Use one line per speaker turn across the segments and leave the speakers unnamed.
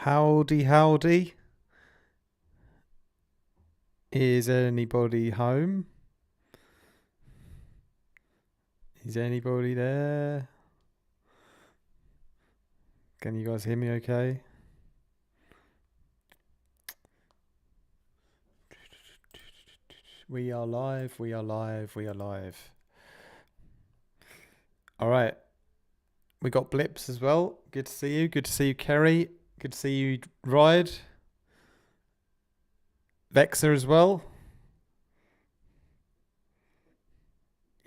Howdy, howdy. Is anybody home? Is anybody there? Can you guys hear me okay? We are live, we are live, we are live. All right. We got Blips as well. Good to see you. Good to see you, Kerry. Good to see you, Ride. Vexer as well.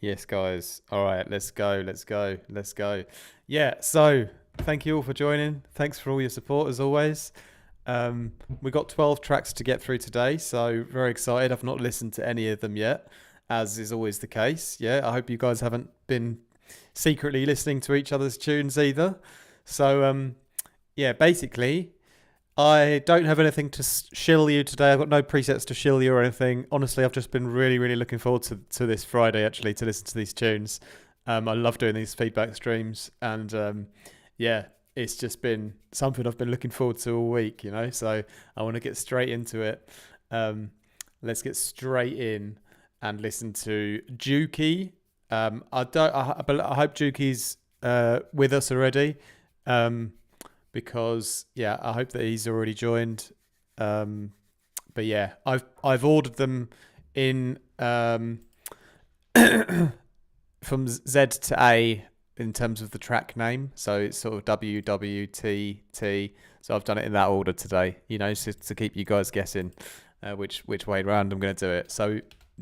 Yes, guys. All right, let's go. Let's go. Let's go. Yeah, so thank you all for joining. Thanks for all your support as always. We got 12 tracks to get through today, so very excited. I've not listened to any of them yet, as is always the case. Yeah, I hope you guys haven't been secretly listening to each other's tunes either. So, yeah, basically, I don't have anything to shill you today. I've got no presets to shill you or anything. Honestly, I've just been really, really looking forward to this Friday, actually, to listen to these tunes. I love doing these feedback streams, and yeah, it's just been something I've been looking forward to all week, you know, so I want to get straight into it. Let's get straight in and listen to Juki. I hope Juki's with us already, because yeah, I hope that he's already joined. But yeah, I've ordered them in from Z to A in terms of the track name, so it's sort of WWTT. So I've done it in that order today, you know, so to keep you guys guessing which way round I'm going to do it. So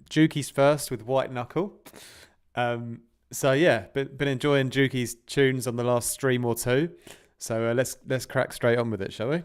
Juki's first with White Knuckle. So yeah, been enjoying Juki's tunes on the last stream or two. So let's crack straight on with it, shall we?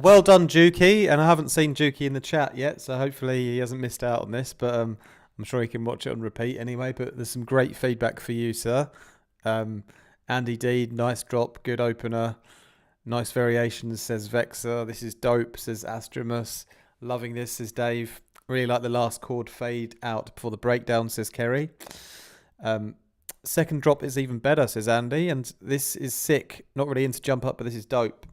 well done, Juki. And I haven't seen Juki in the chat yet, so hopefully he hasn't missed out on this. But I'm sure he can watch it on repeat anyway. But there's some great feedback for you, sir. Andy D, nice drop, good opener. Nice variations, says Vexer. This is dope, says Astramus. Loving this, says Dave. Really like the last chord fade out before the breakdown, says Kerry. Second drop is even better, says Andy. And this is sick. Not really into jump up, but this is dope,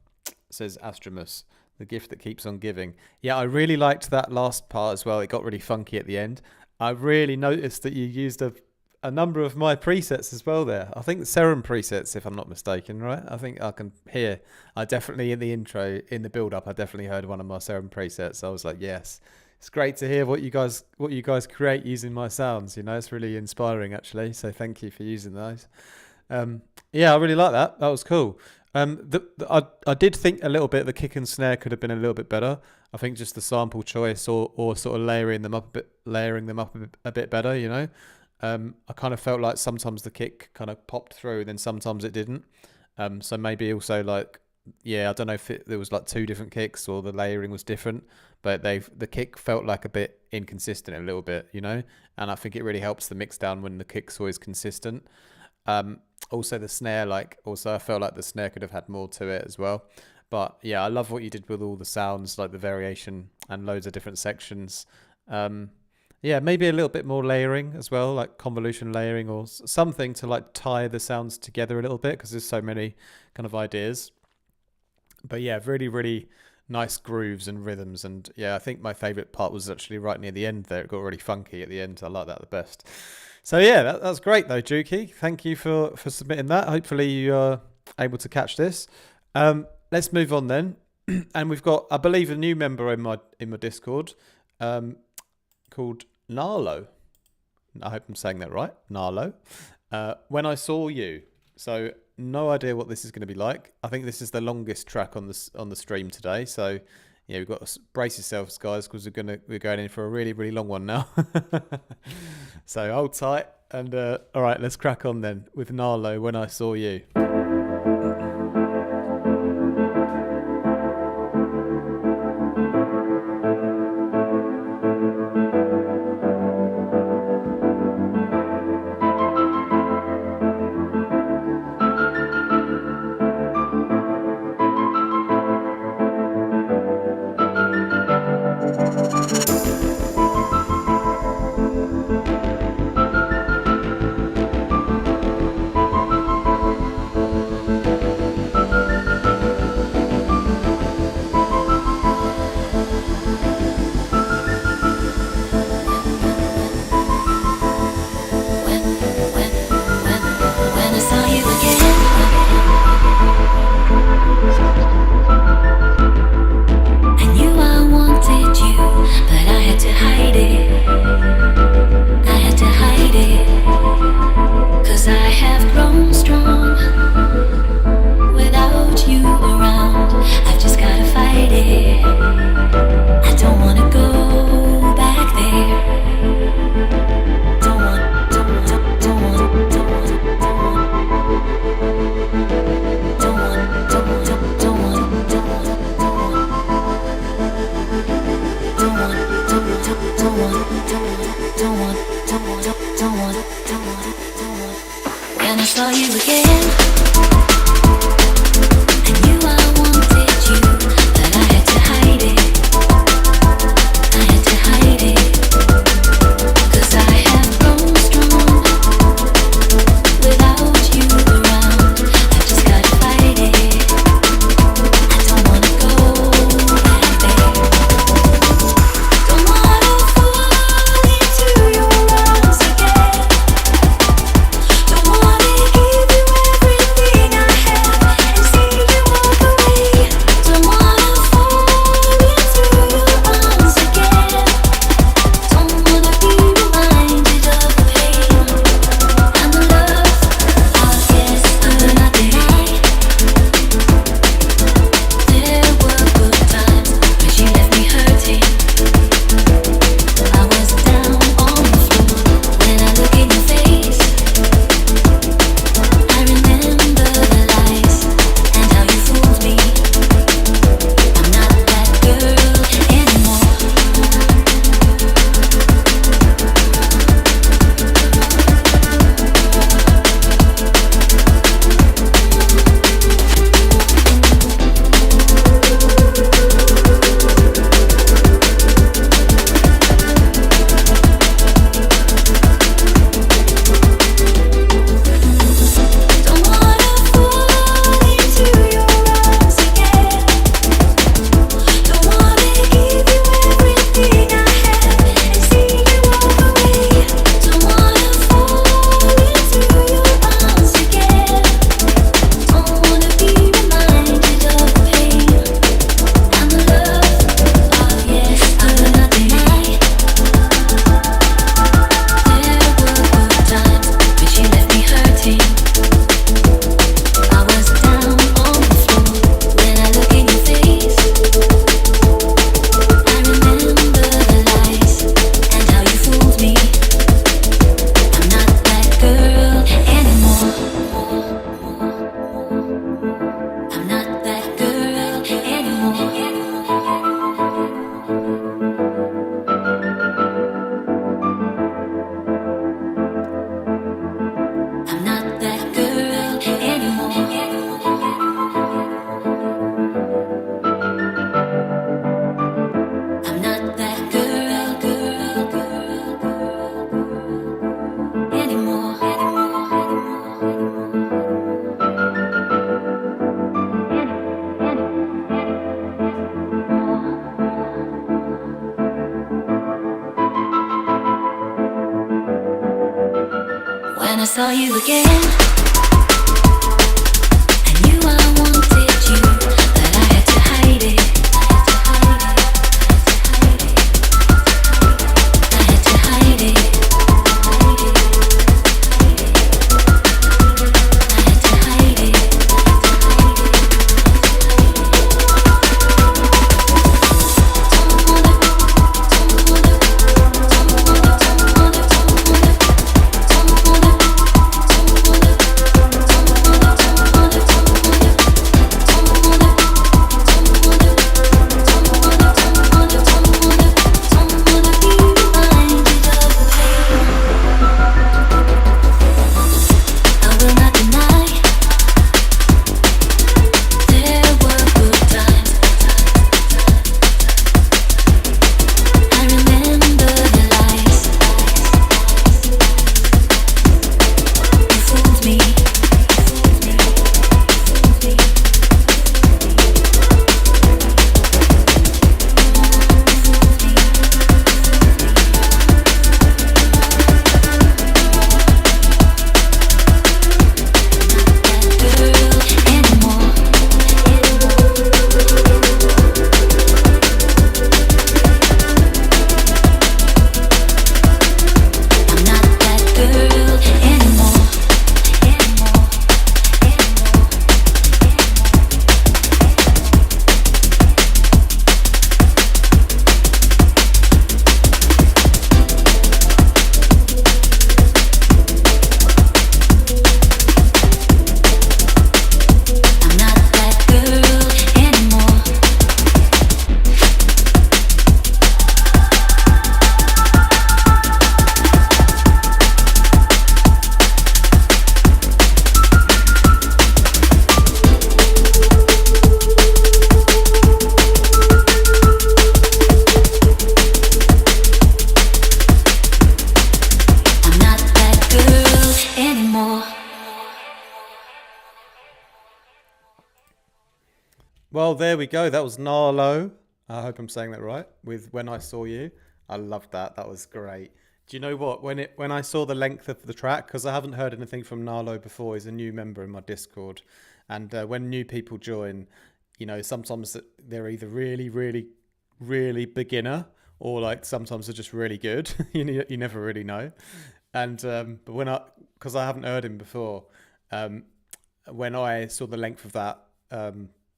says Astramus. The gift that keeps on giving. Yeah, I really liked that last part as well. It got really funky at the end. I really noticed that you used a number of my presets as well there. I think the Serum presets, if I'm not mistaken, right? I think I can hear. I definitely, in the intro, in the build-up, I definitely heard one of my Serum presets. I was like, yes. It's great to hear what you guys create using my sounds. You know, it's really inspiring actually. So thank you for using those. Yeah, I really like that. That was cool. I did think a little bit the kick and snare could have been a little bit better. I think just the sample choice or sort of layering them up a bit better. You know, I kind of felt like sometimes the kick kind of popped through, and then sometimes it didn't. So maybe also like. Yeah, I don't know if there was like two different kicks or the layering was different, but the kick felt like a bit inconsistent a little bit, you know, and I think it really helps the mix down when the kick's always consistent. Also the snare, I felt like the snare could have had more to it as well. But yeah, I love what you did with all the sounds, like the variation and loads of different sections. Yeah, maybe a little bit more layering as well, like convolution layering or something to like tie the sounds together a little bit, because there's so many kind of ideas. But yeah, really, really nice grooves and rhythms. And yeah, I think my favourite part was actually right near the end there. It got really funky at the end. I like that the best. So yeah, that's great though, Juki. Thank you for submitting that. Hopefully you are able to catch this. Let's move on then. And we've got, I believe, a new member in my Discord called Narlo. I hope I'm saying that right. Narlo. When I Saw You. So no idea what this is going to be like. I think this is the longest track on the stream today. So yeah, we've got to brace yourselves, guys, because we're going in for a really, really long one now. So hold tight, and all right, let's crack on then with Narlo, When I Saw You.
I saw you again, I knew I wanted you, but I had to hide it. I had to hide it.
Well, there we go. That was Narlo. I hope I'm saying that right. With When I Saw You. I loved that. That was great. Do you know what? When I saw the length of the track, because I haven't heard anything from Narlo before, he's a new member in my Discord. And when new people join, you know, sometimes they're either really, really, really beginner, or like sometimes they're just really good. You never really know. And but because I haven't heard him before, when I saw the length of that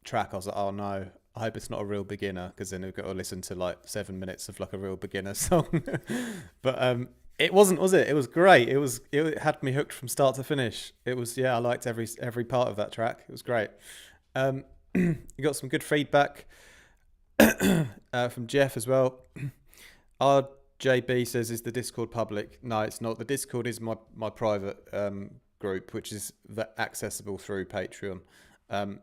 track, I was like, oh no, I hope it's not a real beginner, because then we've got to listen to like 7 minutes of like a real beginner song. But it wasn't, was it? It was great. It had me hooked from start to finish. It was, yeah, I liked every part of that track. It was great. You got some good feedback from Jeff as well. RJB says, is the Discord public? No, it's not. The Discord is my private group, which is accessible through Patreon.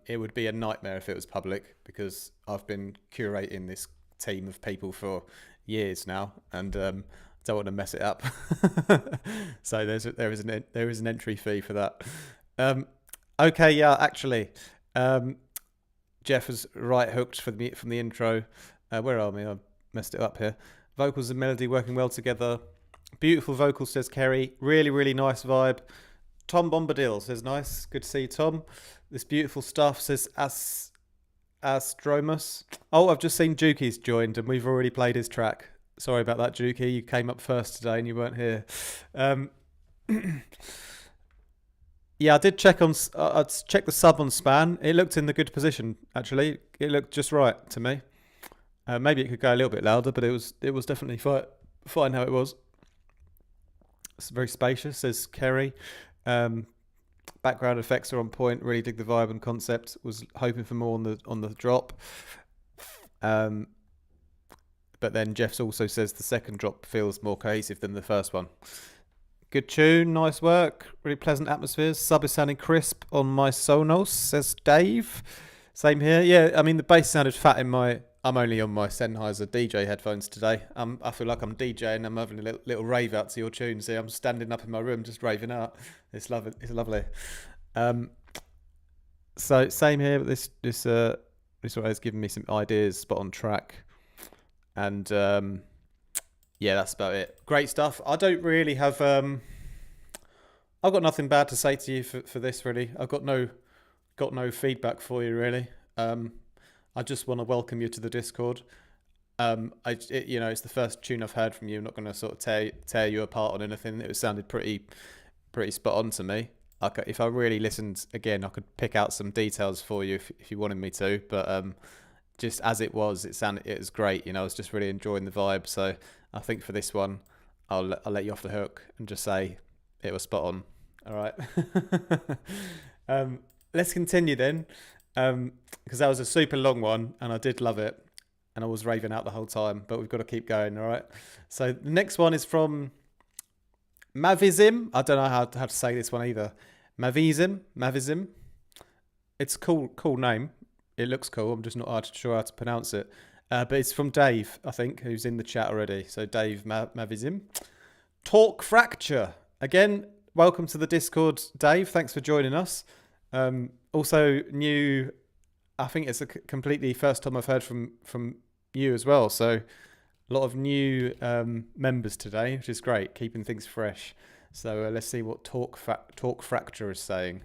It would be a nightmare if it was public, because I've been curating this team of people for years now, and don't want to mess it up. So there is an entry fee for that. Okay, yeah, actually, Jeff was right hooked from the intro. Where are we? I messed it up here. Vocals and melody working well together. Beautiful vocals, says Kerry. Really, really nice vibe. Tom Bombadil says, nice. Good to see you, Tom. This beautiful stuff, says Astromus. Oh, I've just seen Juki's joined, and we've already played his track. Sorry about that, Juki. You came up first today and you weren't here. Yeah, I did check I checked the sub on Span. It looked in the good position, actually. It looked just right to me. Maybe it could go a little bit louder, but it was definitely fine how it was. It's very spacious, says Kerry. Background effects are on point. Really dig the vibe and concept. Was hoping for more on the drop. But then Jeff's also says the second drop feels more cohesive than the first one. Good tune, nice work, really pleasant atmospheres. Sub is sounding crisp on my Sonos, says Dave. Same here. Yeah, I mean the bass sounded fat in my. I'm only on my Sennheiser DJ headphones today. I feel like I'm DJing. I'm having a little rave out to your tunes here. I'm standing up in my room just raving out. It's lovely. It's lovely. So same here. But this one has given me some ideas. Spot on track. And yeah, that's about it. Great stuff. I don't really have I've got nothing bad to say to you for this really. I've got no feedback for you really. I just want to welcome you to the Discord. It's the first tune I've heard from you. I'm not going to sort of tear you apart on anything. It sounded pretty spot on to me. If I really listened again, I could pick out some details for you if you wanted me to. But just as it was great. I was just really enjoying the vibe. So I think for this one, I'll let you off the hook and just say it was spot on. All right. Let's continue then, because that was a super long one and I did love it. And I was raving out the whole time, but we've got to keep going, all right? So the next one is from Mavizim. I don't know how to say this one either. Mavizim. It's a cool name. It looks cool. I'm just not sure how to pronounce it. But it's from Dave, I think, who's in the chat already. So Dave Mavizim. Talk Fracture. Again, welcome to the Discord, Dave. Thanks for joining us. Also new... I think it's a completely first time I've heard from you as well. So a lot of new members today, which is great, keeping things fresh. So let's see what Talk Fracture is saying.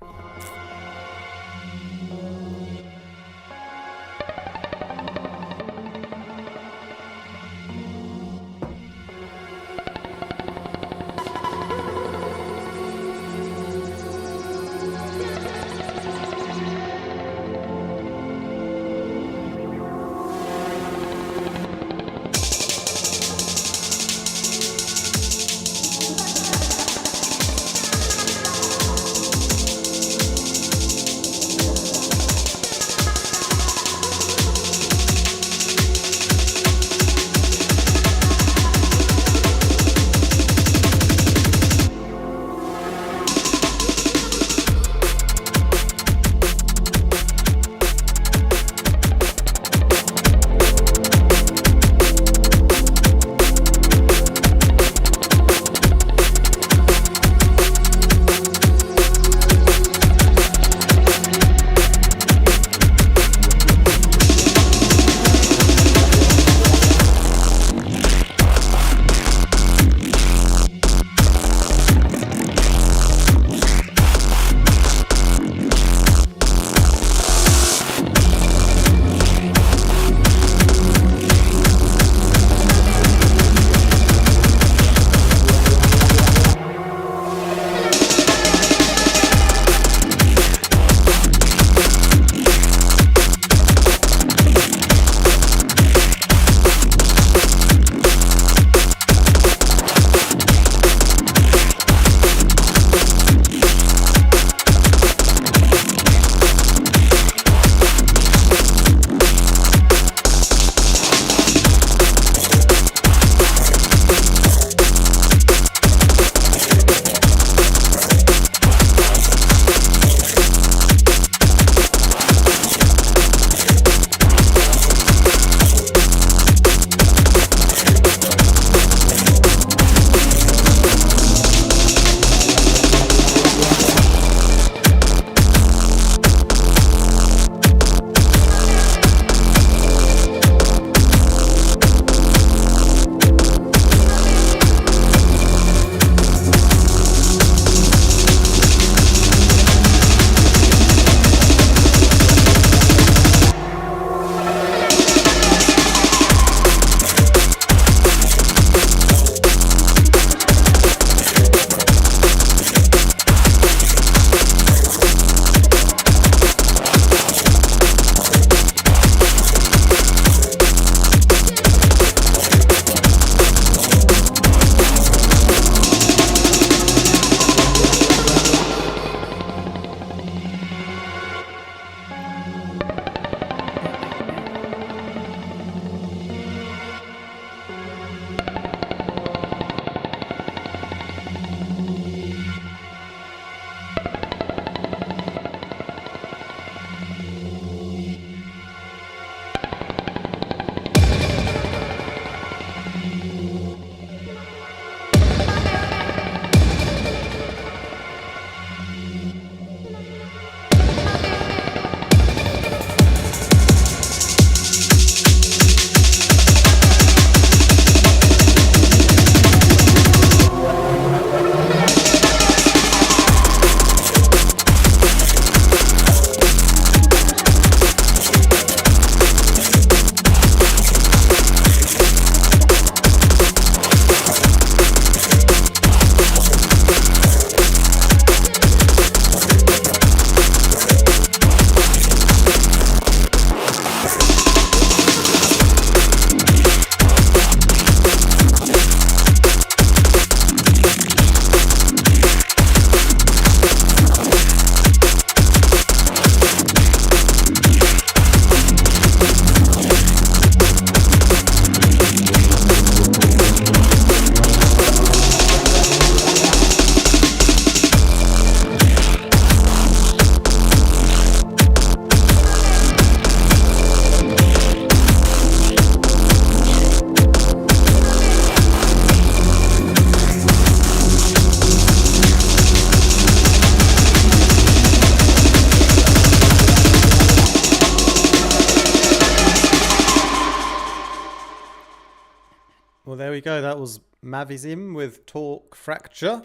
we go. That was Mavizim with Talk Fracture.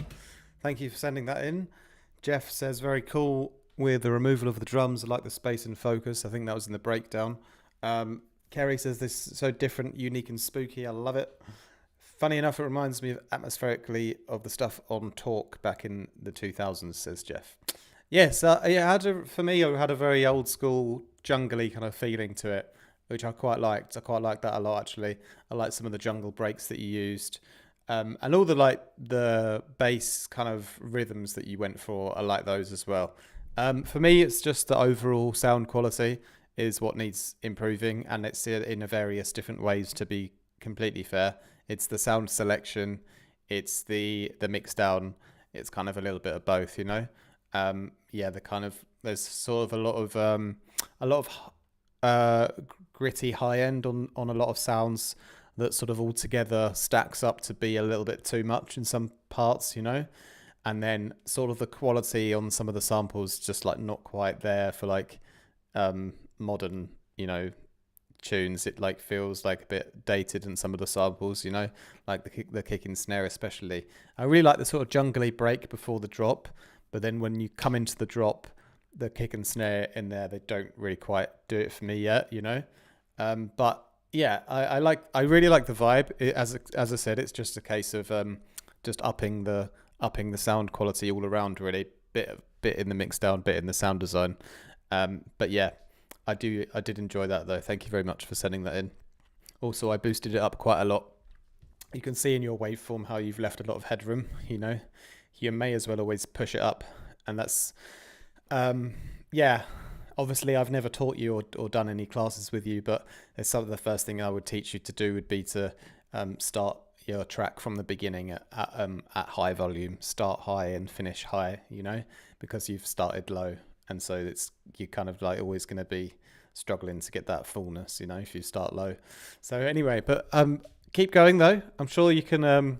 Thank you for sending that in. Jeff says, very cool with the removal of the drums. I like the space and focus. I think that was in the breakdown. Kerry says, this is so different, unique and spooky. I love it. Funny enough, it reminds me atmospherically of the stuff on Talk back in the 2000s, says Jeff. Yes, for me, I had a very old school, jungly kind of feeling to it, which I quite liked. I quite liked that a lot, actually. I liked some of the jungle breaks that you used. And all the bass kind of rhythms that you went for, I like those as well. For me, it's just the overall sound quality is what needs improving, and it's in a various different ways, to be completely fair. It's the sound selection, it's the mix down, it's kind of a little bit of both, you know. There's sort of a lot of gritty high end on a lot of sounds that sort of altogether stacks up to be a little bit too much in some parts, you know. And then sort of the quality on some of the samples just like not quite there for like modern, you know, tunes. It like feels like a bit dated in some of the samples, you know, like the kick and snare especially. I really like the sort of jungly break before the drop, but then when you come into the drop, the kick and snare in there, they don't really quite do it for me yet, you know. But yeah, I really like the vibe. As I said, it's just a case of just upping the sound quality all around, really. Bit in the mix down, bit in the sound design. But yeah, I did enjoy that though. Thank you very much for sending that in. Also, I boosted it up quite a lot. You can see in your waveform how you've left a lot of headroom, you know. You may as well always push it up. And that's, yeah, obviously I've never taught you or done any classes with you, but it's some of the first thing I would teach you to do would be to start your track from the beginning at high volume. Start high and finish high, you know, because you've started low. And so you're kind of like always going to be struggling to get that fullness, you know, if you start low. So anyway, but keep going though. I'm sure you can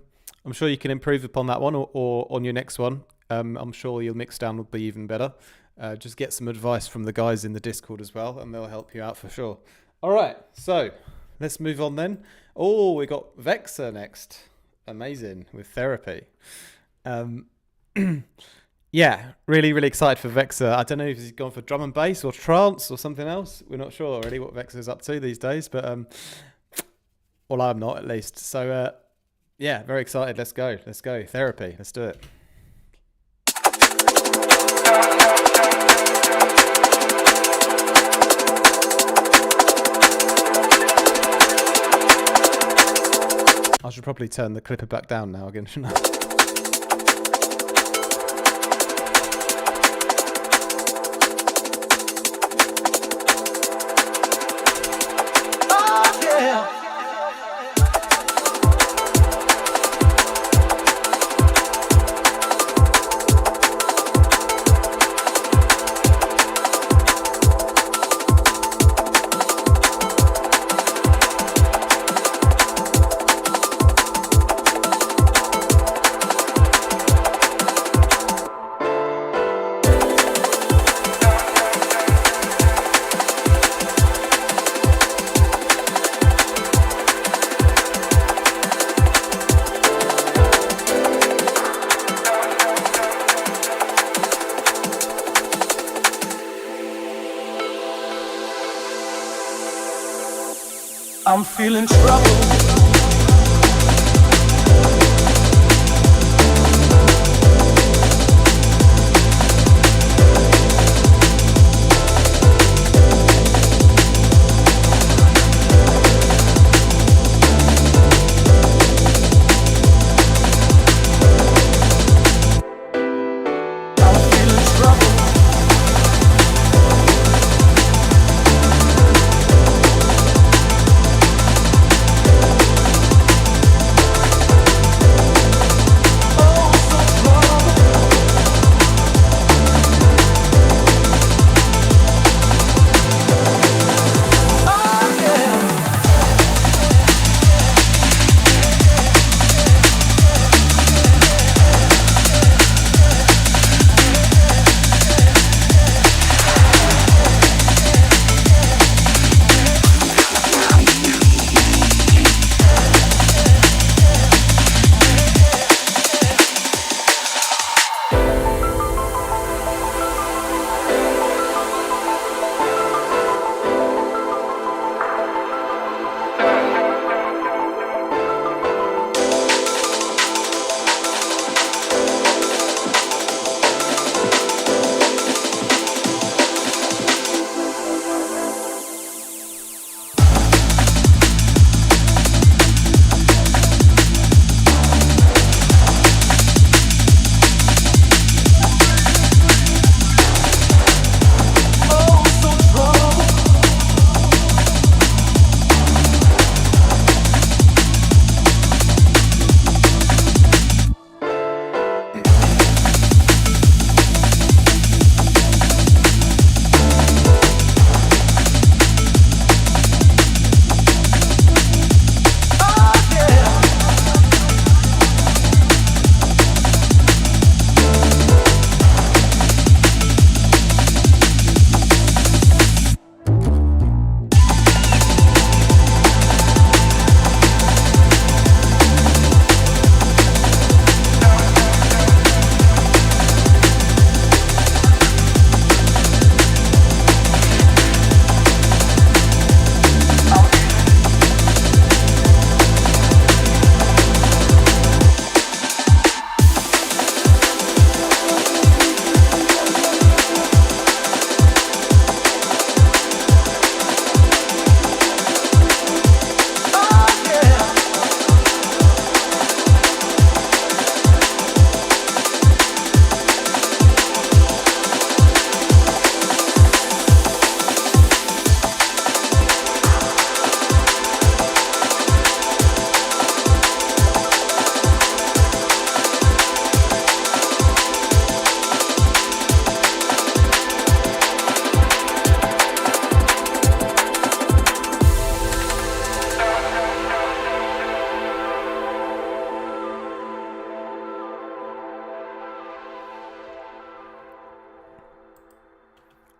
improve upon that one or on your next one. I'm sure your mix down will be even better. Just get some advice from the guys in the Discord as well, and they'll help you out for sure. All right, so let's move on then. Oh, we got Vexer next. Amazing, with Therapy. Yeah, really, really excited for Vexer. I don't know if he's gone for drum and bass or trance or something else. We're not sure already what Vexer's up to these days, but well, I'm not at least. So yeah, very excited. Let's go. Therapy. Let's do it. I should probably turn the clipper back down now again, shouldn't I?
I'm feeling trouble.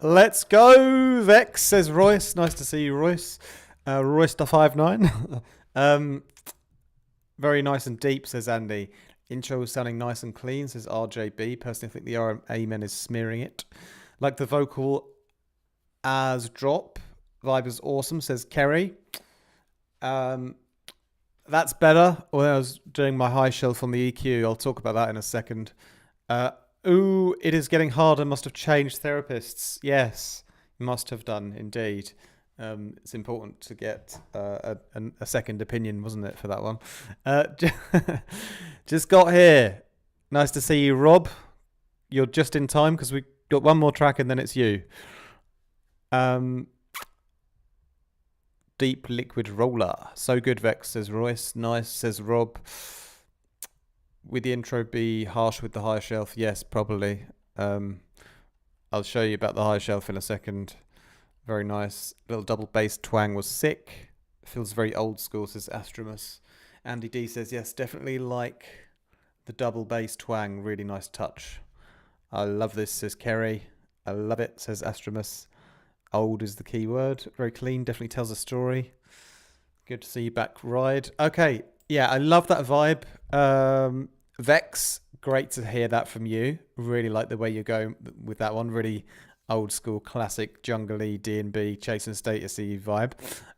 Let's go, Vex, says Royce. Nice to see you, Royce. Royce the 59. Very nice and deep, says Andy. Intro was sounding nice and clean, says RJB. Personally, I think the Amen is smearing it. Like the vocal as drop. Vibe is awesome, says Kerry. That's better. When I was doing my high shelf on the EQ, I'll talk about that in a second. Ooh, it is getting harder. Must have changed therapists. Yes, must have done indeed. It's important to get a second opinion, wasn't it, for that one? Just got here. Nice to see you, Rob. You're just in time because we got one more track and then it's you. Deep liquid roller. So good, Vex, says Royce. Nice, says Rob. Would the intro be harsh with the high shelf? Yes, probably. I'll show you about the high shelf in a second. Very nice. Little double bass twang was sick. Feels very old school, says Astramus. Andy D says, yes, definitely like the double bass twang. Really nice touch. I love this, says Kerry. I love it, says Astramus. Old is the key word. Very clean. Definitely tells a story. Good to see you back, Ride. Okay. Yeah, I love that vibe. Vex, great to hear that from you. Really like the way you're going with that one. Really old school, classic, jungly DNB, chasing statusy vibe.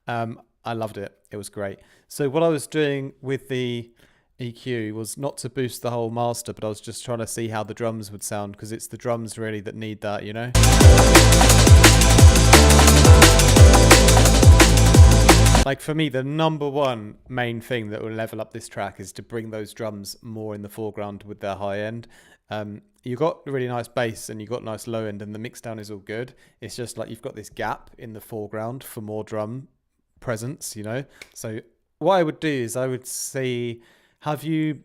I loved it. It was great. So what I was doing with the EQ was not to boost the whole master, but I was just trying to see how the drums would sound, because it's the drums really that need that, you know? Like for me, the number one main thing that will level up this track is to bring those drums more in the foreground with their high end. You got really nice bass and you got nice low end, and the mix down is all good. It's just like you've got this gap in the foreground for more drum presence, you know? So what I would do is I would say, have you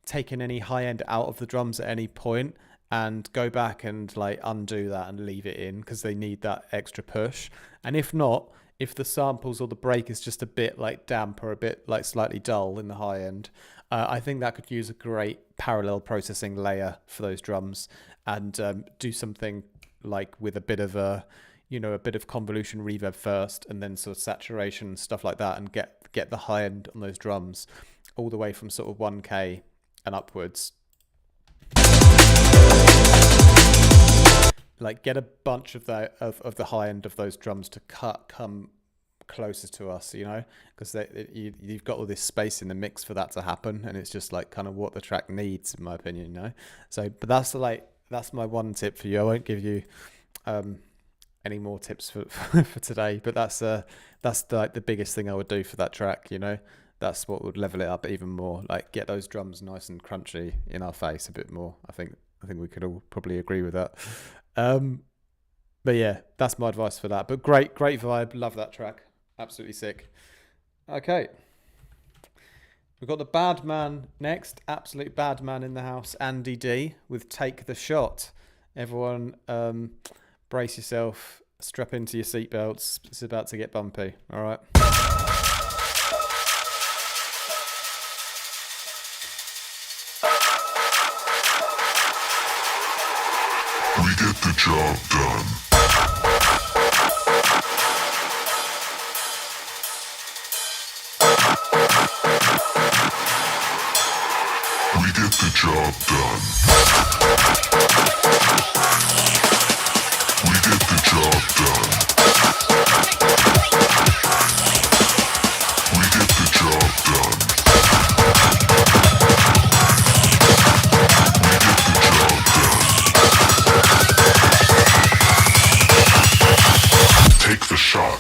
taken any high end out of the drums at any point, and go back and like undo that and leave it in, because they need that extra push. And if not, if the samples or the break is just a bit like damp or a bit like slightly dull in the high end, I think that could use a great parallel processing layer for those drums, and do something like with a bit of a, you know, a bit of convolution reverb first, and then sort of saturation and stuff like that, and get the high end on those drums all the way from sort of 1K and upwards. Like get a bunch of the high end of those drums to come closer to us, you know, because you've got all this space in the mix for that to happen, and it's just like kind of what the track needs, in my opinion, you know. So, but that's my one tip for you. I won't give you any more tips for today, but that's the biggest thing I would do for that track, you know. That's what would level it up even more. Like get those drums nice and crunchy in our face a bit more. I think we could all probably agree with that. But yeah, that's my advice for that. But great vibe. Love that track. Absolutely sick. Okay. We've got the bad man next. Absolute bad man in the house. Andy D with Take the Shot. Everyone, brace yourself. Strap into your seatbelts. It's about to get bumpy. All right.
We get the job done. We get the job done. We get the job done. We get the job done. Take the shot.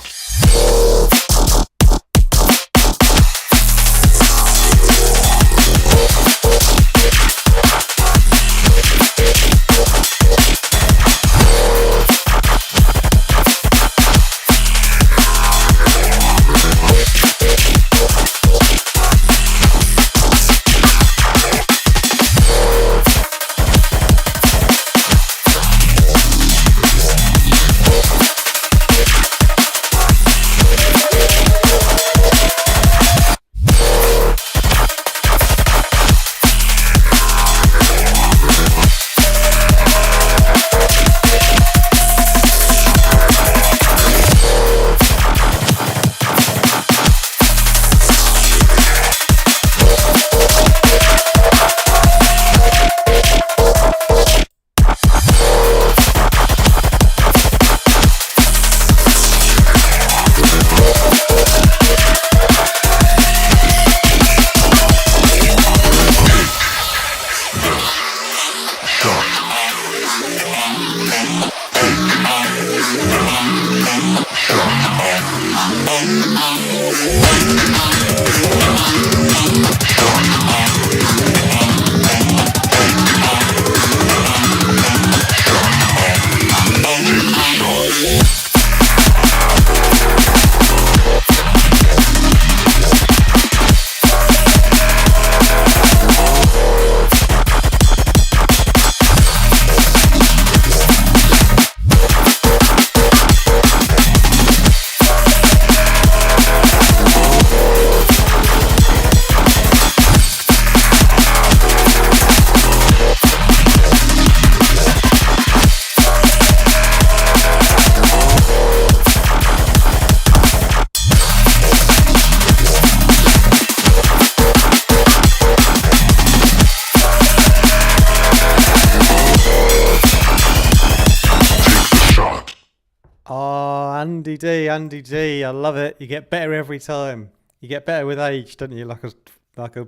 Andy D, I love it. You get better every time. You get better with age, don't you? Like a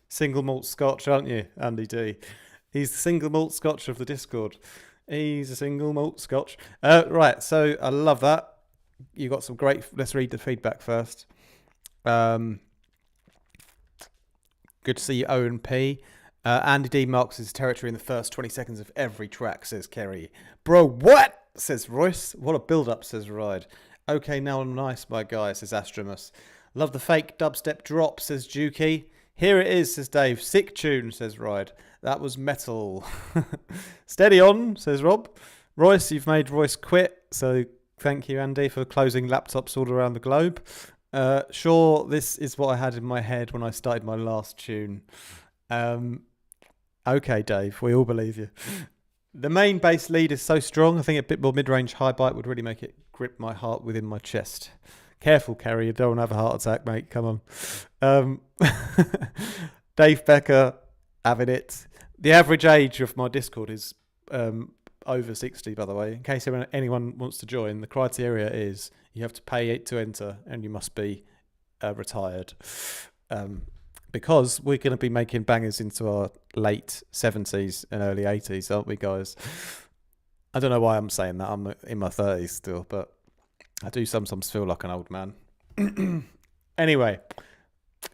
single malt Scotch, aren't you, Andy D? He's the single malt Scotch of the Discord. He's a single malt Scotch. Right, so I love that. You got some great. Let's read the feedback first. Good to see you, Owen P. Andy D marks his territory in the first 20 seconds of every track, says Kerry. Bro, what? Says Royce. What a build-up, says Ride. Okay, now I'm nice, my guy, says Astramus. Love the fake dubstep drop, says Juki. Here it is, says Dave. Sick tune, says Ride. That was metal. Steady on, says Rob. Royce, you've made Royce quit, so thank you, Andy, for closing laptops all around the globe. Sure, this is what I had in my head when I started my last tune. Okay, Dave, we all believe you. The main bass lead is so strong, I think a bit more mid-range high bite would really make it grip my heart within my chest. Careful, Kerry, you don't want to have a heart attack, mate, come on. Dave Becker, having it. The average age of my Discord is over 60, by the way. In case anyone wants to join, the criteria is you have to pay it to enter and you must be retired. Because we're going to be making bangers into our late 70s and early 80s, aren't we, guys? I don't know why I'm saying that. I'm in my 30s still, but I do sometimes feel like an old man. Anyway,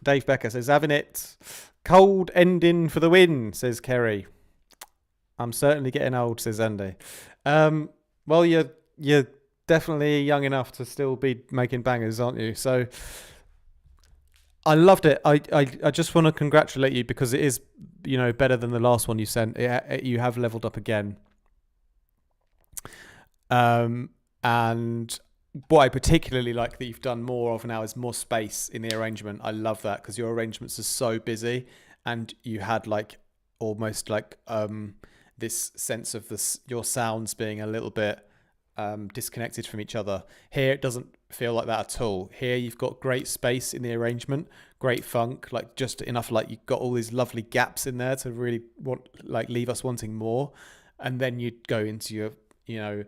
Dave Becker says, having it. Cold ending for the win, says Kerry. I'm certainly getting old, says Andy. Well, you're definitely young enough to still be making bangers, aren't you? So I loved it. I just want to congratulate you because it is, better than the last one you sent. You have leveled up again. And what I particularly like that you've done more of now is more space in the arrangement. I love that because your arrangements are so busy, and you had almost this sense of your sounds being a little bit disconnected from each other. Here it doesn't feel like that at all. Here you've got great space in the arrangement, great funk, just enough you've got all these lovely gaps in there to really leave us wanting more. And then you'd go into your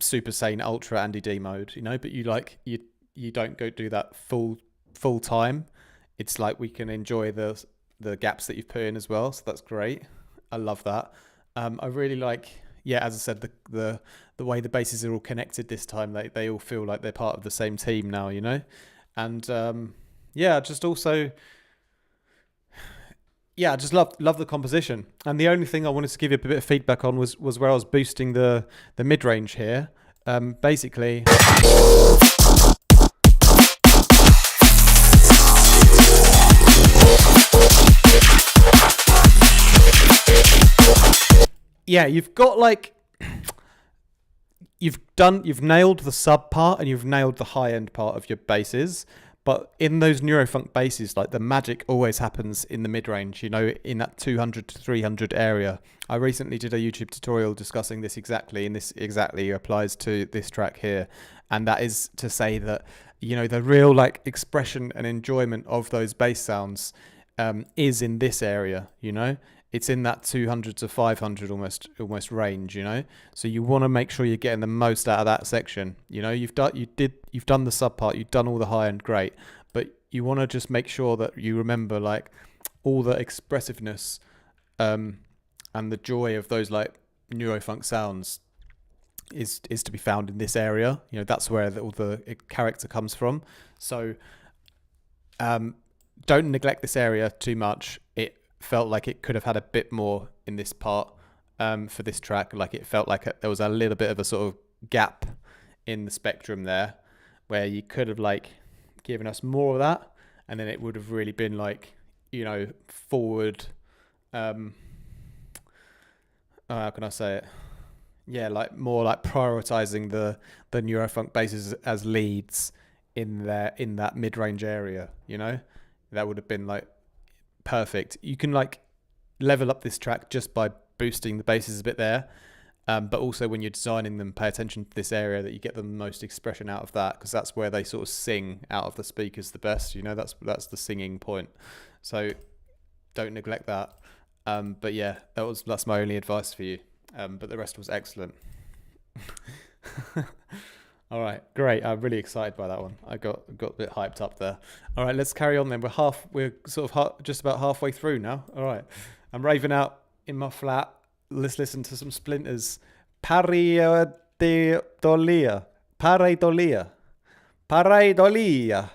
super sane ultra Andy D mode, but you don't go do that full time. It's like we can enjoy the gaps that you've put in as well, so that's great. I love that. I really as I said, the way the bases are all connected this time, they all feel like they're part of the same team now, and I just love the composition. And the only thing I wanted to give you a bit of feedback on was where I was boosting the mid range here. Basically, you've got you've nailed the sub part and you've nailed the high end part of your basses. But in those neurofunk basses, the magic always happens in the mid-range, in that 200 to 300 area. I recently did a YouTube tutorial discussing this exactly, and this exactly applies to this track here. And that is to say that, the real expression and enjoyment of those bass sounds is in this area, It's in that 200 to 500 almost range, So you want to make sure you're getting the most out of that section. You've done the sub part, you've done all the high end, great, but you want to just make sure that you remember all the expressiveness and the joy of those neurofunk sounds is to be found in this area. That's where all the character comes from. So don't neglect this area too much. It felt like it could have had a bit more in this part for this track. It felt like there was a little bit of a sort of gap in the spectrum there where you could have given us more of that, and then it would have really been forward how can I say it? Yeah, more prioritizing the neurofunk basses as leads in that mid-range area, That would have been perfect. You can level up this track just by boosting the basses a bit there, but also when you're designing them, pay attention to this area that you get the most expression out of that, because that's where they sort of sing out of the speakers the best. That's the singing point. So don't neglect that. But yeah, that's my only advice for you. But the rest was excellent. All right, great. I'm really excited by that one. I got a bit hyped up there. All right, let's carry on then. We're sort of just about halfway through now. All right, I'm raving out in my flat. Let's listen to some Splinters. Pareidolia. Pareidolia. Pareidolia.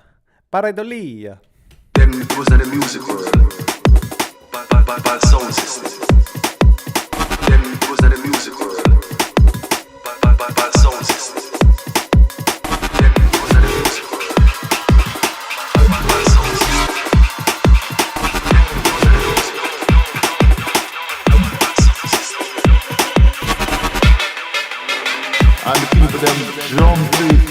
Pareidolia.
Then it was at a music world by sound system. Then it was at a music world by sound system. Then it was at a music world by sound system.
And the people them drum beat.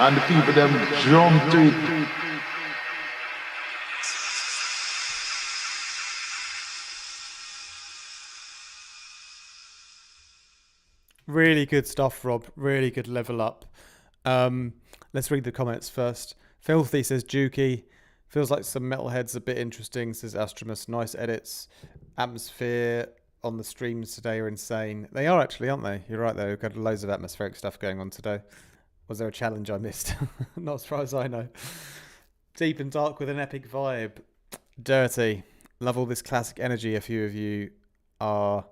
And the people them drum to it.
Really good stuff, Rob. Really good level up. Let's read the comments first. Filthy says Juki. Feels like some metalheads a bit interesting, says Astramus. Nice edits. Atmosphere on the streams today are insane. They are actually, aren't they? You're right though. We've got loads of atmospheric stuff going on today. Was there a challenge I missed? Not as far as I know. Deep and dark with an epic vibe. Dirty. Love all this classic energy a few of you are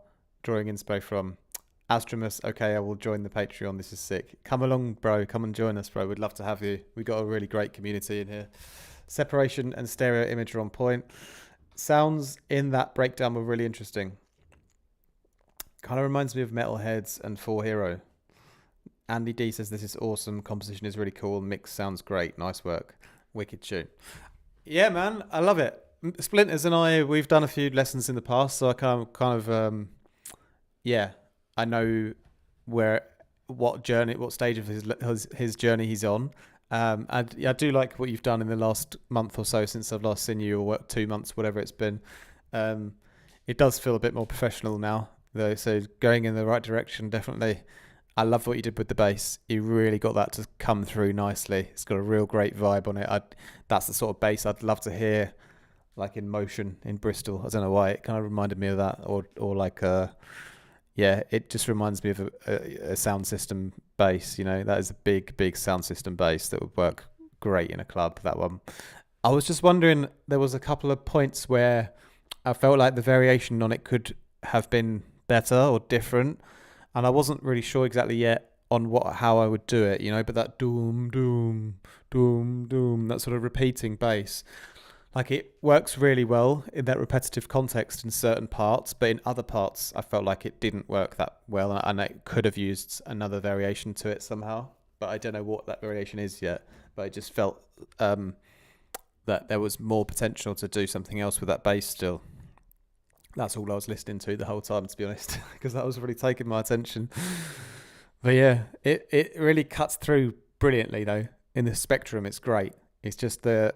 drawing inspo from. Astramus, okay, I will join the Patreon. This is sick. Come along, bro. Come and join us, bro. We'd love to have you. We got a really great community in here. Separation and stereo image are on point. Sounds in that breakdown were really interesting. Kind of reminds me of Metalheads and 4 Hero. Andy D says this is awesome. Composition is really cool. Mix sounds great. Nice work. Wicked tune. Yeah, man. I love it. Splinters and I, we've done a few lessons in the past, so I kind of yeah, I know what stage of his journey he's on. I do like what you've done in the last month or so since I've last seen you, or 2 months, whatever it's been. It does feel a bit more professional now, though, so going in the right direction, definitely. I love what you did with the bass. You really got that to come through nicely. It's got a real great vibe on it. That's the sort of bass I'd love to hear, like in Motion in Bristol. I don't know why. It kind of reminded me of that, or like yeah, it just reminds me of a sound system bass. You know, that is a big sound system bass that would work great in a club. That one. I was just wondering. There was a couple of points where I felt like the variation on it could have been better or different. And I wasn't really sure exactly yet on how I would do it, you know, but that doom, doom, doom, doom, that sort of repeating bass, like it works really well in that repetitive context in certain parts, but in other parts I felt like it didn't work that well, and I could have used another variation to it somehow, but I don't know what that variation is yet, but I just felt that there was more potential to do something else with that bass still. That's all I was listening to the whole time, to be honest, because that was really taking my attention. But yeah, it really cuts through brilliantly though. In the spectrum, it's great. It's just the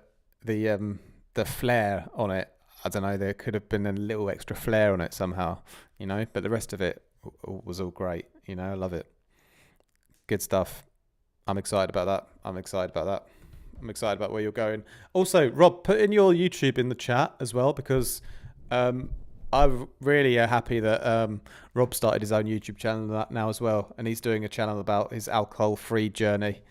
flair on it. I don't know. There could have been a little extra flair on it somehow, you know. But the rest of it was all great. You know, I love it. Good stuff. I'm excited about that. I'm excited about where you're going. Also, Rob, put in your YouTube in the chat as well, because I'm really happy that Rob started his own YouTube channel now as well, and he's doing a channel about his alcohol-free journey.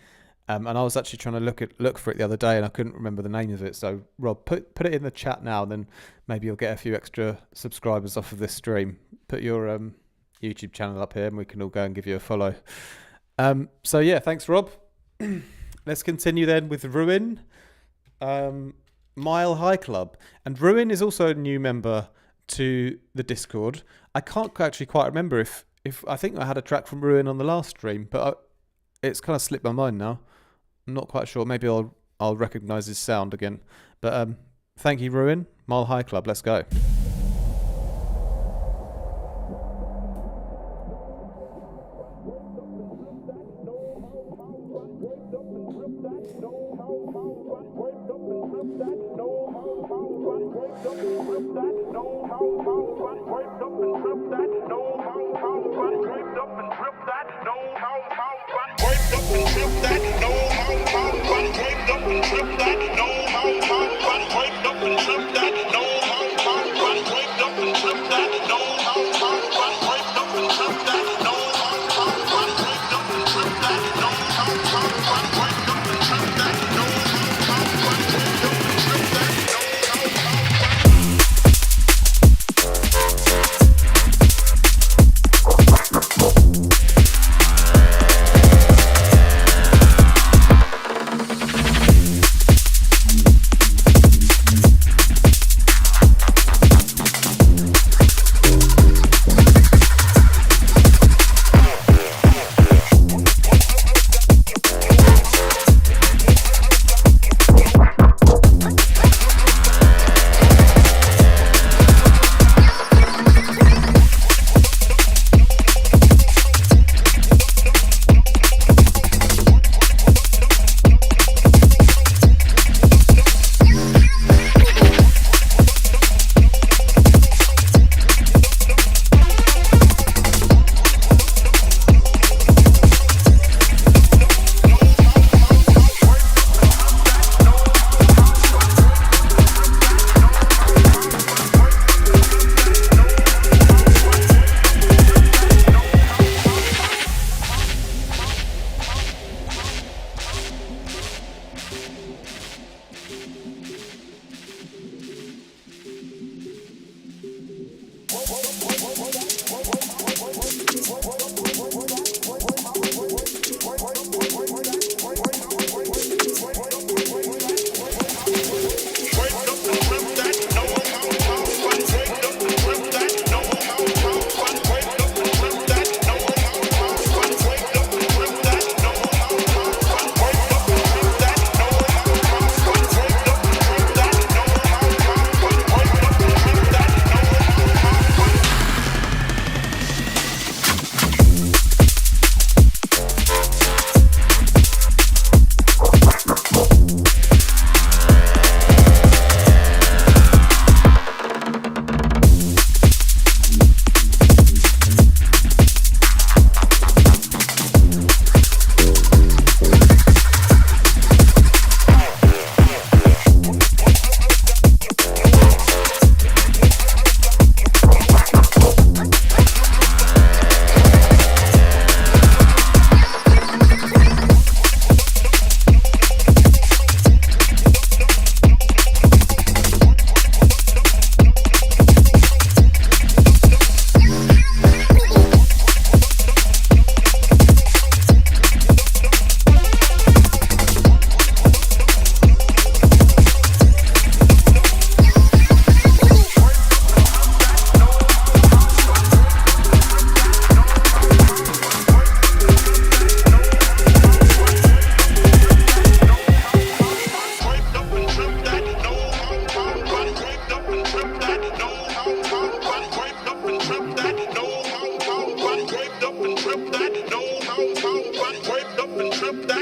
And I was actually trying to look for it the other day, and I couldn't remember the name of it. So Rob, put it in the chat now, and then maybe you'll get a few extra subscribers off of this stream. Put your YouTube channel up here, and we can all go and give you a follow. So yeah, thanks, Rob. Let's continue then with Ruin, Mile High Club, and Ruin is also a new member to the Discord. I can't actually quite remember if I think I had a track from Ruin on the last stream, but it's kind of slipped my mind now. I'm not quite sure. Maybe I'll recognise his sound again. But thank you, Ruin. Mile High Club. Let's go.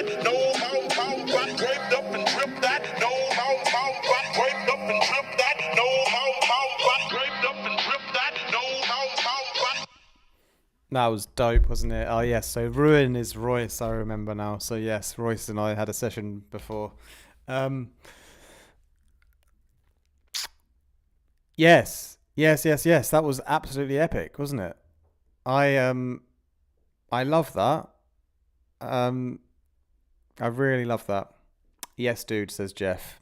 that. No mouth, rock, draped up and drip that. No mouth, rock, draped up and drip that. No mouth, rock, draped up and drip that. No mouth, rock.
That was dope, wasn't it? Oh yes, so Ruin is Royce, I remember now. So yes, Royce and I had a session before. Yes. That was absolutely epic, wasn't it? I love that. I really love that. Yes, dude, says Jeff.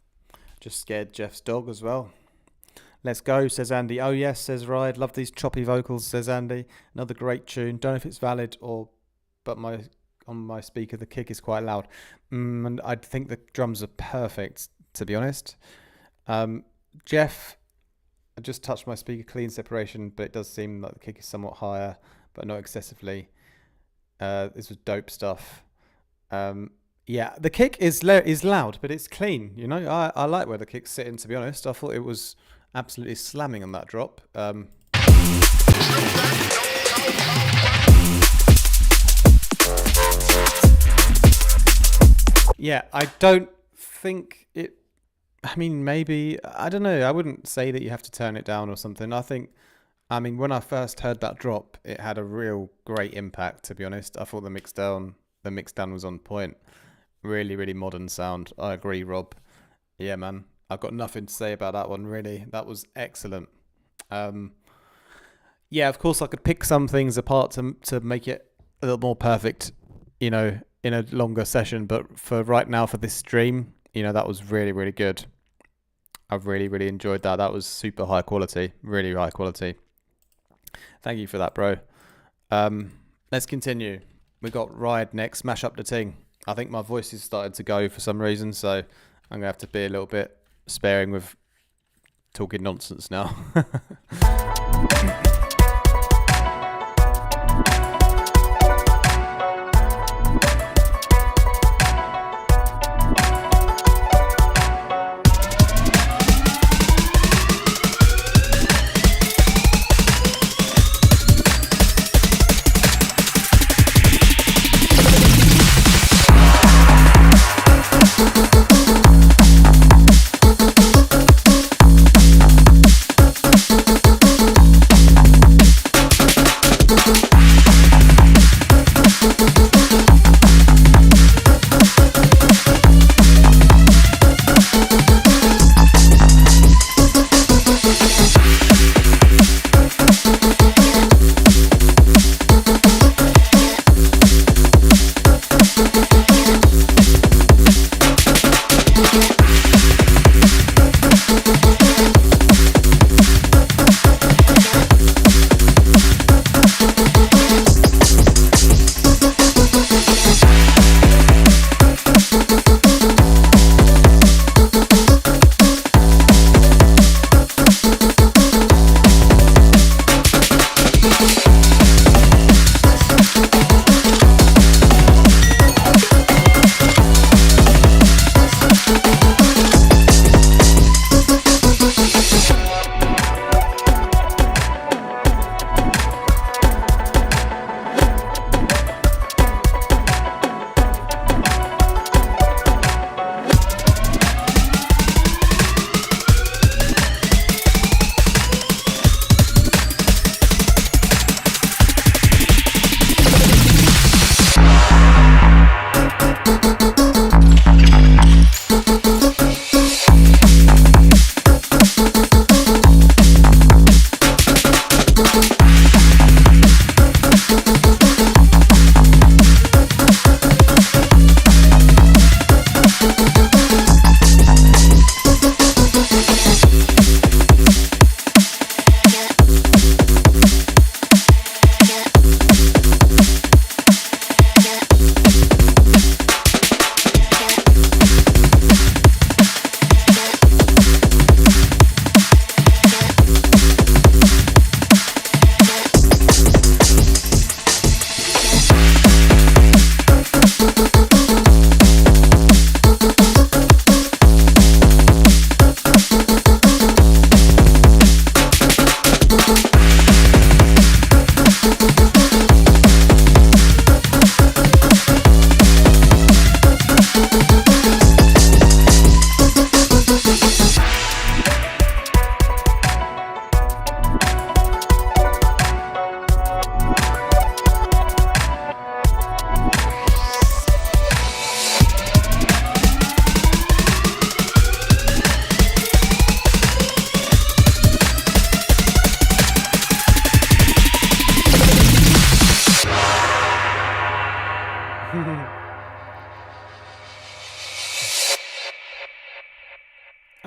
Just scared Jeff's dog as well. Let's go, says Andy. Oh yes, says Ride. Love these choppy vocals, says Andy. Another great tune. Don't know if it's valid but on my speaker the kick is quite loud. And I think the drums are perfect, to be honest. Jeff, I just touched my speaker, clean separation, but it does seem like the kick is somewhat higher, but not excessively. This was dope stuff. Yeah, the kick is loud, but it's clean. You know, I like where the kick's sitting, to be honest. I thought it was absolutely slamming on that drop. Yeah, I don't think it... I mean, maybe... I don't know. I wouldn't say that you have to turn it down or something. I mean, when I first heard that drop, it had a real great impact, to be honest. I thought the mix down was on point. Really, really modern sound. I agree, Rob. Yeah, man. I've got nothing to say about that one, really. That was excellent. Yeah, of course, I could pick some things apart to make it a little more perfect, you know, in a longer session. But for right now, for this stream, you know, that was really, really good. I've really, really enjoyed that. That was super high quality. Really high quality. Thank you for that, bro. Let's continue. We got Ride next. Smash up the ting. I think my voice is starting to go for some reason, so I'm going to have to be a little bit sparing with talking nonsense now.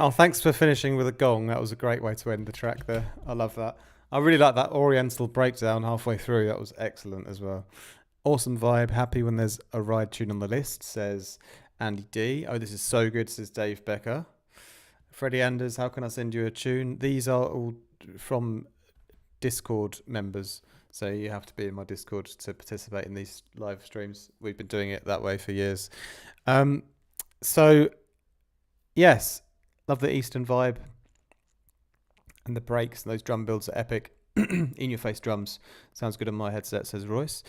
Oh, thanks for finishing with a gong. That was a great way to end the track there. I love that. I really like that Oriental breakdown halfway through. That was excellent as well. Awesome vibe. Happy when there's a ride tune on the list, says Andy D. Oh, this is so good, says Dave Becker. Freddie Anders, how can I send you a tune? These are all from Discord members. So you have to be in my Discord to participate in these live streams. We've been doing it that way for years. So, yes, love the Eastern vibe. And the breaks and those drum builds are epic. In your face drums. Sounds good on my headset, says Royce.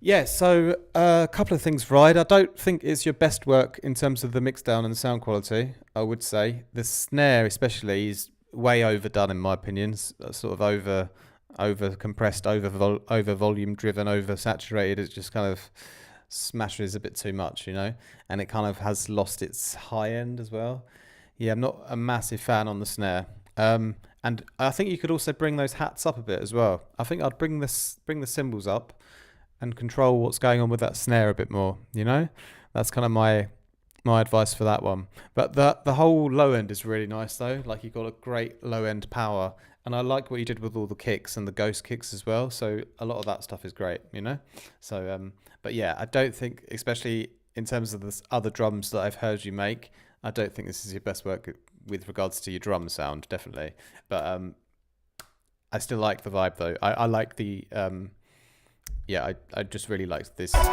Yeah, so a couple of things, Ride. I don't think it's your best work in terms of the mix down and the sound quality, I would say. The snare especially is way overdone in my opinion. Sort of over compressed, over volume driven, over saturated. It just kind of smashes a bit too much, you know, and it kind of has lost its high end as well. Yeah, I'm not a massive fan on the snare. And I think you could also bring those hats up a bit as well. I think I'd bring the cymbals up and control what's going on with that snare a bit more, you know? That's kind of my advice for that one. But the whole low end is really nice though. Like you got a great low end power. And I like what you did with all the kicks and the ghost kicks as well. So a lot of that stuff is great, you know? So, but yeah, I don't think, especially in terms of the other drums that I've heard you make, I don't think this is your best work with regards to your drum sound, definitely. But I still like the vibe though. I like the, I just really liked this. That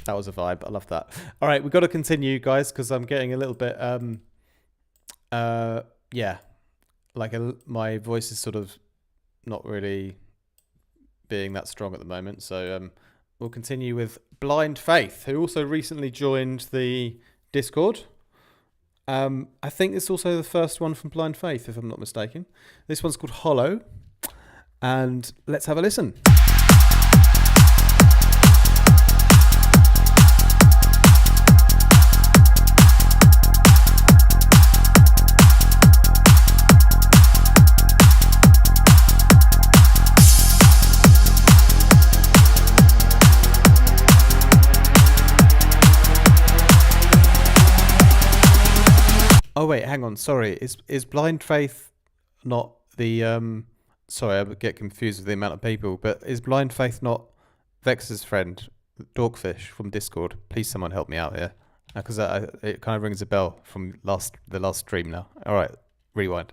was a vibe. I love that. All right, we've got to continue, guys, because I'm getting a little bit, my voice is sort of not really being that strong at the moment. So we'll continue with Blind Faith, who also recently joined the Discord. I think it's also the first one from Blind Faith, if I'm not mistaken. This one's called Hollow, and let's have a listen. Oh wait, hang on. Sorry, is Blind Faith not the Sorry, I get confused with the amount of people. But is Blind Faith not Vex's friend, Dorkfish from Discord? Please, someone help me out here, because it kind of rings a bell from the last stream now. All right, rewind.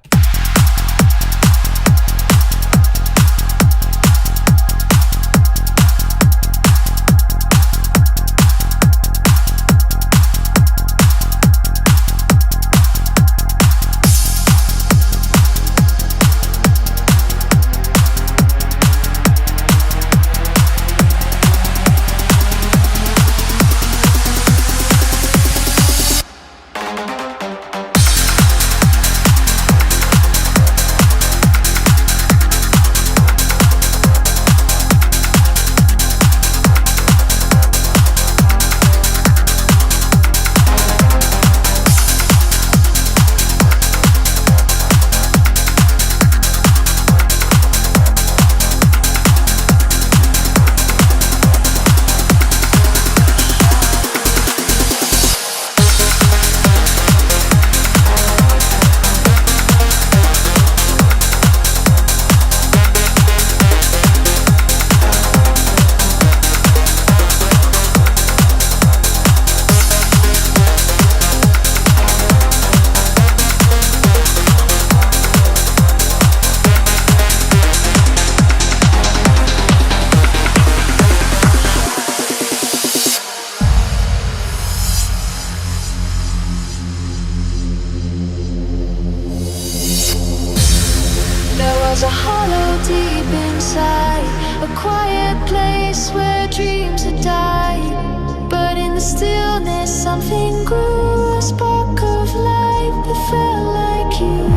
There's a hollow deep inside, a quiet place where dreams had died. But in the stillness something grew, a spark of light that felt like you.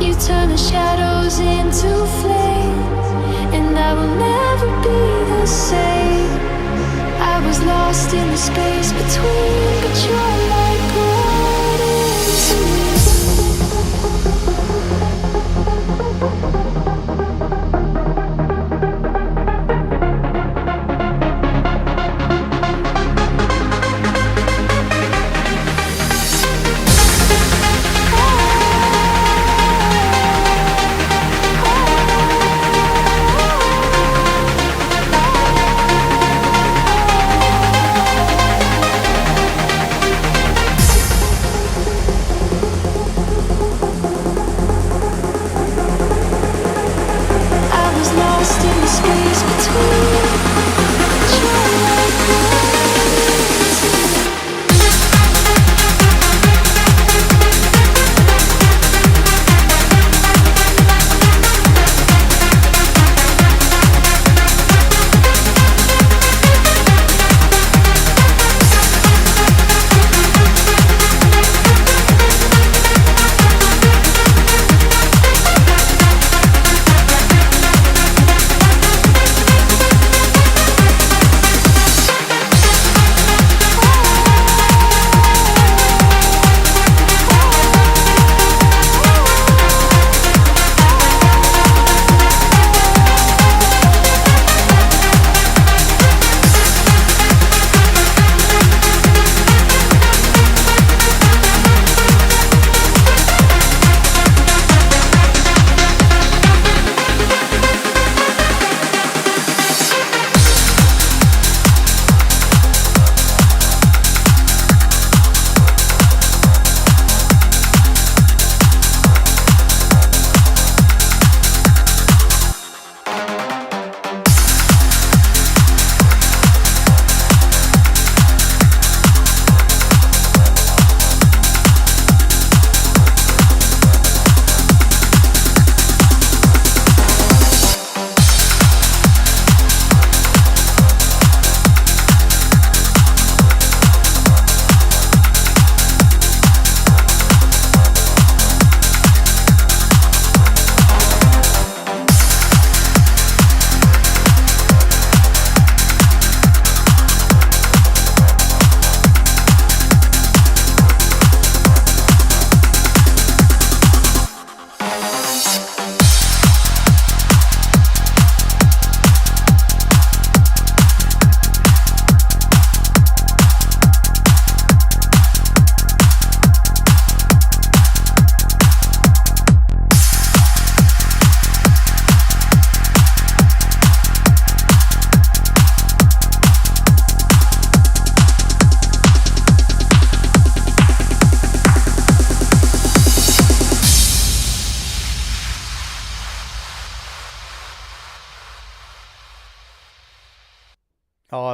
You turn the shadows into flame, and I will never be the same. I was lost in the space between, but your light brought into me.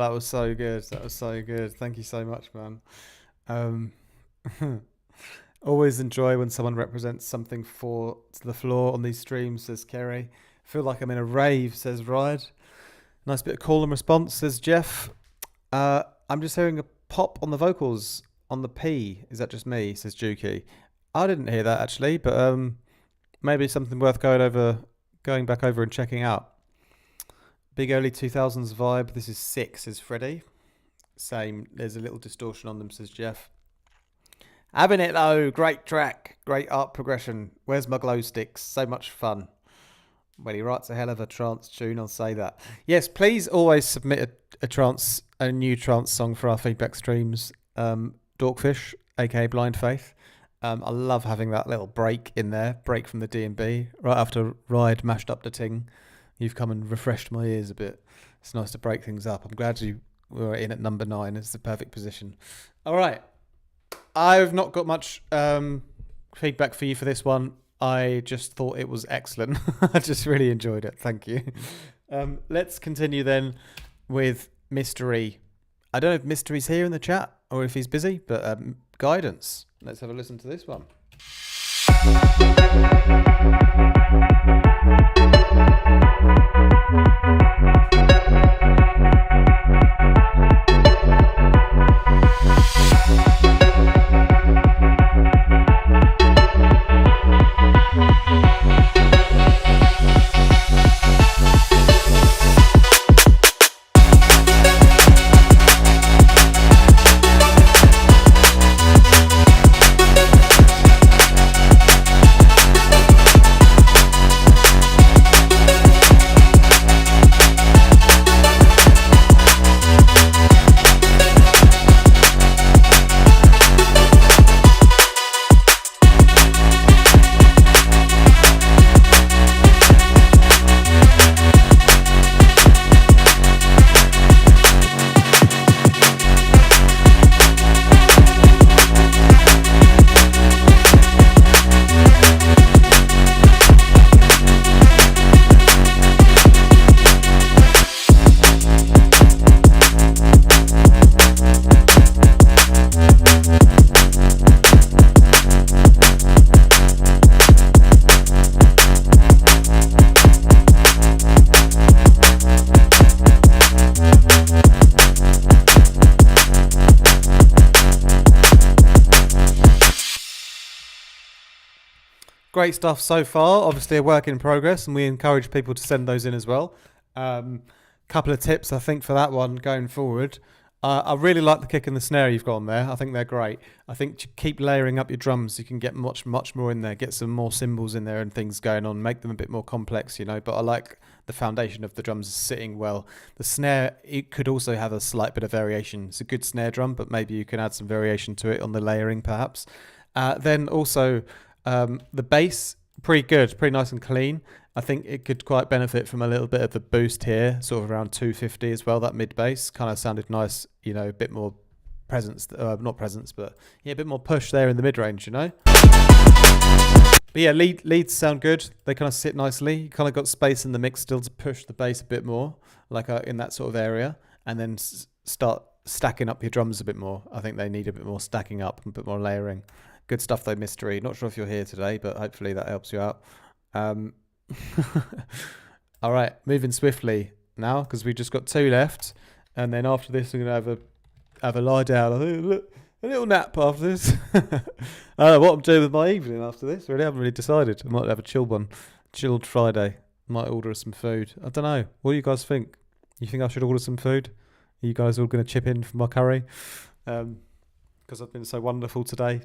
that was so good. That was so good. Thank you so much, man. Um, always enjoy when someone represents something for to the floor on these streams, says Kerry. Feel like I'm in a rave, says Ride. Nice bit of call and response, says Jeff. I'm just hearing a pop on the vocals on the P. Is that just me, says Juki. I didn't hear that actually, but maybe something worth going back over and checking out. Big early 2000s vibe. This is 6, says Freddie. Same. There's a little distortion on them, says Jeff. Having it though. Great track. Great art progression. Where's my glow sticks? So much fun. Well, he writes a hell of a trance tune, I'll say that. Yes, please always submit a new trance song for our feedback streams. Dorkfish, aka Blind Faith. I love having that little break in there, break from the DNB, right after Ride mashed up the ting. You've come and refreshed my ears a bit. It's nice to break things up. I'm glad you were in at number 9. It's the perfect position. All right. I've not got much feedback for you for this one. I just thought it was excellent. I just really enjoyed it. Thank you. Let's continue then with Mystery. I don't know if Mystery's here in the chat or if he's busy, but Guidance. Let's have a listen to this one. Great stuff so far. Obviously a work in progress, and we encourage people to send those in as well. Couple of tips, I think, for that one going forward. I really like the kick and the snare you've got on there. I think they're great. I think to keep layering up your drums, you can get much more in there. Get some more cymbals in there and things going on. Make them a bit more complex, you know. But I like the foundation of the drums sitting well. The snare, it could also have a slight bit of variation. It's a good snare drum, but maybe you can add some variation to it on the layering, perhaps. Then also... the bass, pretty good, pretty nice and clean. I think it could quite benefit from a little bit of the boost here, sort of around 250 as well. That mid bass kind of sounded nice, you know, a bit more presence, not presence, but yeah, a bit more push there in the mid range, you know. But yeah, leads sound good. They kind of sit nicely. You kind of got space in the mix still to push the bass a bit more, like in that sort of area, and then start stacking up your drums a bit more. I think they need a bit more stacking up and a bit more layering. Good stuff though, Mystery. Not sure if you're here today, but hopefully that helps you out. All right, moving swiftly now because we've just got 2 left, and then after this I'm gonna have a lie down, a little nap after this. I don't know what I'm doing with my evening after this. Really, I haven't really decided. I might have a chilled Friday. Might order some food. I don't know. What do you guys think? You think I should order some food? Are you guys all gonna chip in for my curry? Because I've been so wonderful today.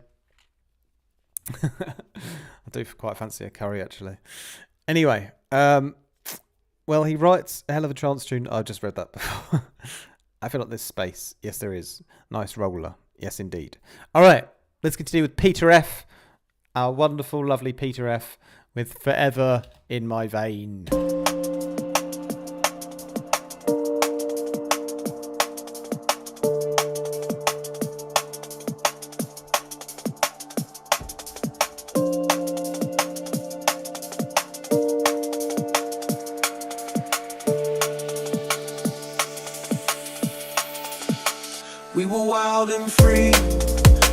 I do quite fancy a curry actually. Anyway, well, he writes a hell of a trance tune. I just read that before. I feel like there's space. Yes, there is. Nice roller. Yes, indeed. All right, let's continue with Peter F. Our wonderful, lovely Peter F. with Forever in My Vein.
We were wild and free,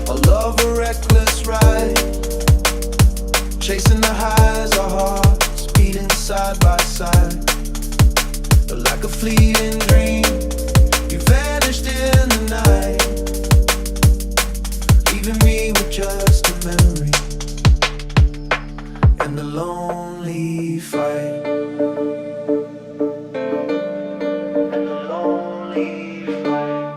a love, a reckless ride, chasing the highs, our hearts beating side by side. But like a fleeting dream, you vanished in the night, leaving me with just a memory and a lonely fight. And a lonely fight.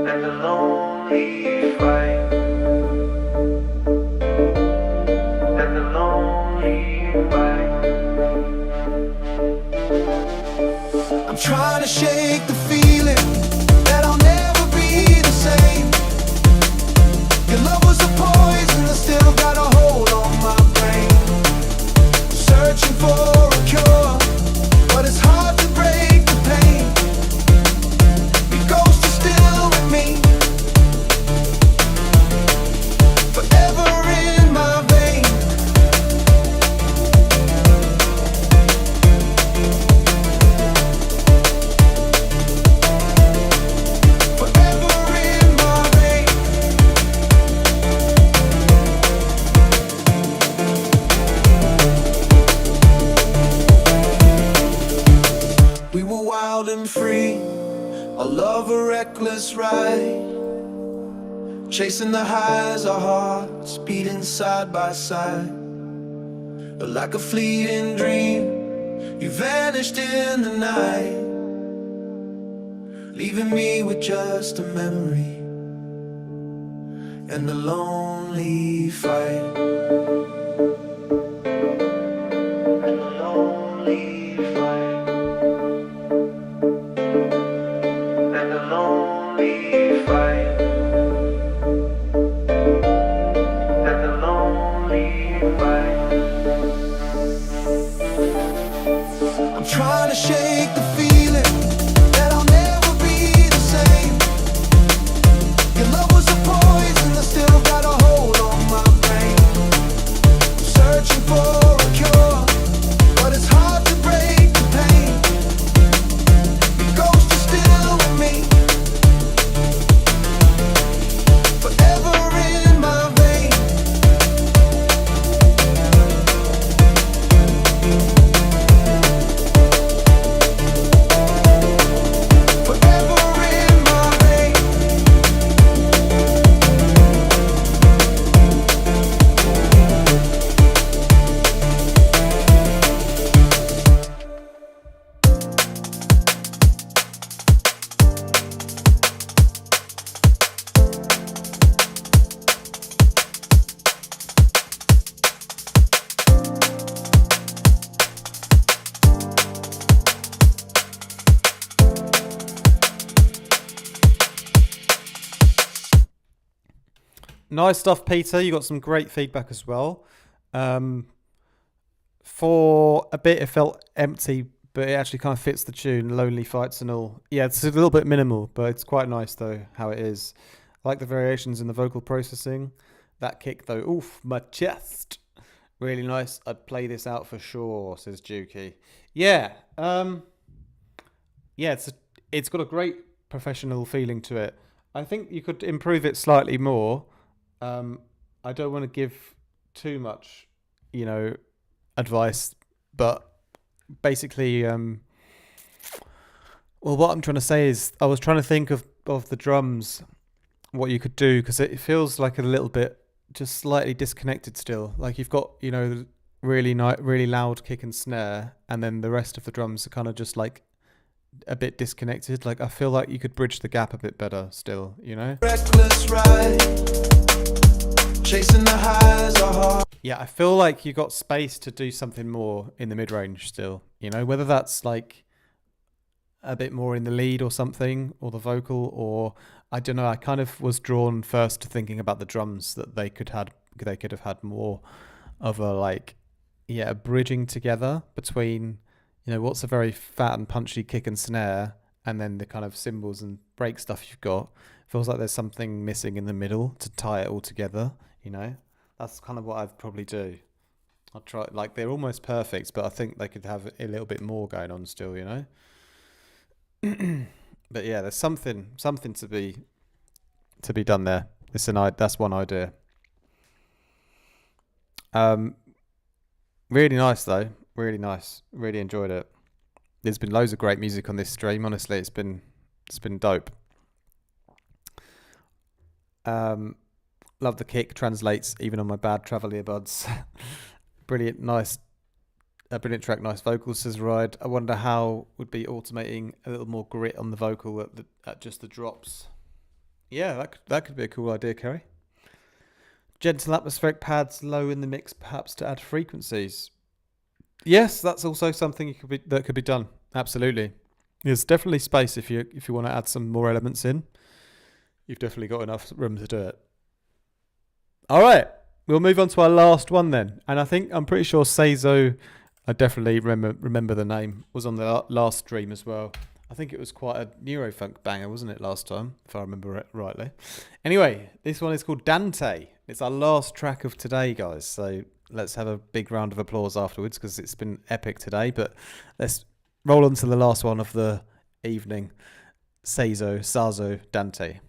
And a lonely fight. And a lonely fight. I'm trying to shake the feeling that I'll never be the same. Your love was a poison that still got a hold on my brain. Searching for a cure, but it's hard to break the pain. Your ghost is still with me, forever in my veins. Forever in my veins. We were wild and free, a love, a reckless ride, chasing the highs, our hearts beating side by side. But like a fleeting dream, you vanished in the night, leaving me with just a memory and a lonely fight. And a lonely fight. And a lonely fight. And a lonely fight. I'm trying to shake the feeling that I'll never be the same. Your love was a poison that still got a hold on my brain. Searching for a cure, but it's hard to break the pain. Your ghost is still with me, forever in my veins. Forever in my veins.
Nice stuff, Peter. You got some great feedback as well. For a bit, it felt empty, but it actually kind of fits the tune. Lonely fights and all. Yeah, it's a little bit minimal, but it's quite nice though how it is. I like the variations in the vocal processing. That kick though, oof, my chest. Really nice. I'd play this out for sure, says Juki. Yeah, yeah, it's got a great professional feeling to it. I think you could improve it slightly more. I don't want to give too much, advice, but basically, well, what I'm trying to say is I was trying to think of the drums, what you could do, because it feels like a little bit just slightly disconnected still. Like you've got, really really loud kick and snare, and then the rest of the drums are kind of just like a bit disconnected. Like I feel like you could bridge the gap a bit better still,
Reckless ride, chasing the highs, our heart.
Yeah, I feel like you got space to do something more in the mid-range still, whether that's like a bit more in the lead or something, or the vocal, or I don't know. I kind of was drawn first to thinking about the drums, that they could have had more of a bridging together between, what's a very fat and punchy kick and snare, and then the kind of cymbals and break stuff you've got. Feels like there's something missing in the middle to tie it all together, That's kind of what I'd probably do. I'll try, they're almost perfect, but I think they could have a little bit more going on still, But yeah, there's something to be done there. That's one idea. Really nice though. Really nice. Really enjoyed it. There's been loads of great music on this stream. Honestly, it's been dope. Love the kick. Translates even on my bad travel earbuds. Brilliant, nice. A brilliant track, nice vocals, says Ride. I wonder how would be automating a little more grit on the vocal at just the drops. Yeah, that could be a cool idea, Kerry. Gentle atmospheric pads low in the mix, perhaps to add frequencies. Yes, that's also something that could be done. Absolutely, there's definitely space if you want to add some more elements in. You've definitely got enough room to do it. All right, we'll move on to our last one then, and I'm pretty sure Seizo, I definitely remember the name, was on the last stream as well. I think it was quite a neurofunk banger, wasn't it, last time, if I remember it rightly. Anyway, this one is called Dante. It's our last track of today, guys. So let's have a big round of applause afterwards because it's been epic today. But let's roll on to the last one of the evening. Sazo, Dante.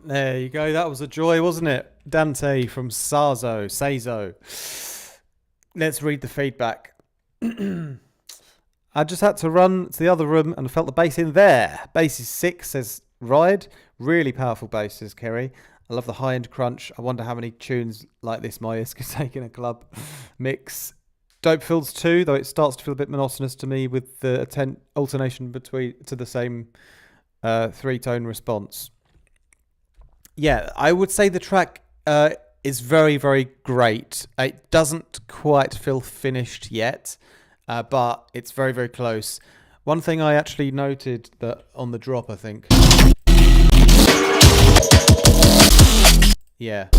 There you go. That was a joy, wasn't it? Dante from Sazo. Let's read the feedback. I just had to run to the other room and I felt the bass in there. Bass is 6, says Ride. Really powerful bass, says Kerry. I love the high-end crunch. I wonder how many tunes like this Myers could take in a club mix. Dope Fills 2, though it starts to feel a bit monotonous to me with the alternation between to the same 3-tone response. Yeah, I would say the track is very, very great. It doesn't quite feel finished yet, but it's very, very close. One thing I actually noted that on the drop, I think. Yeah.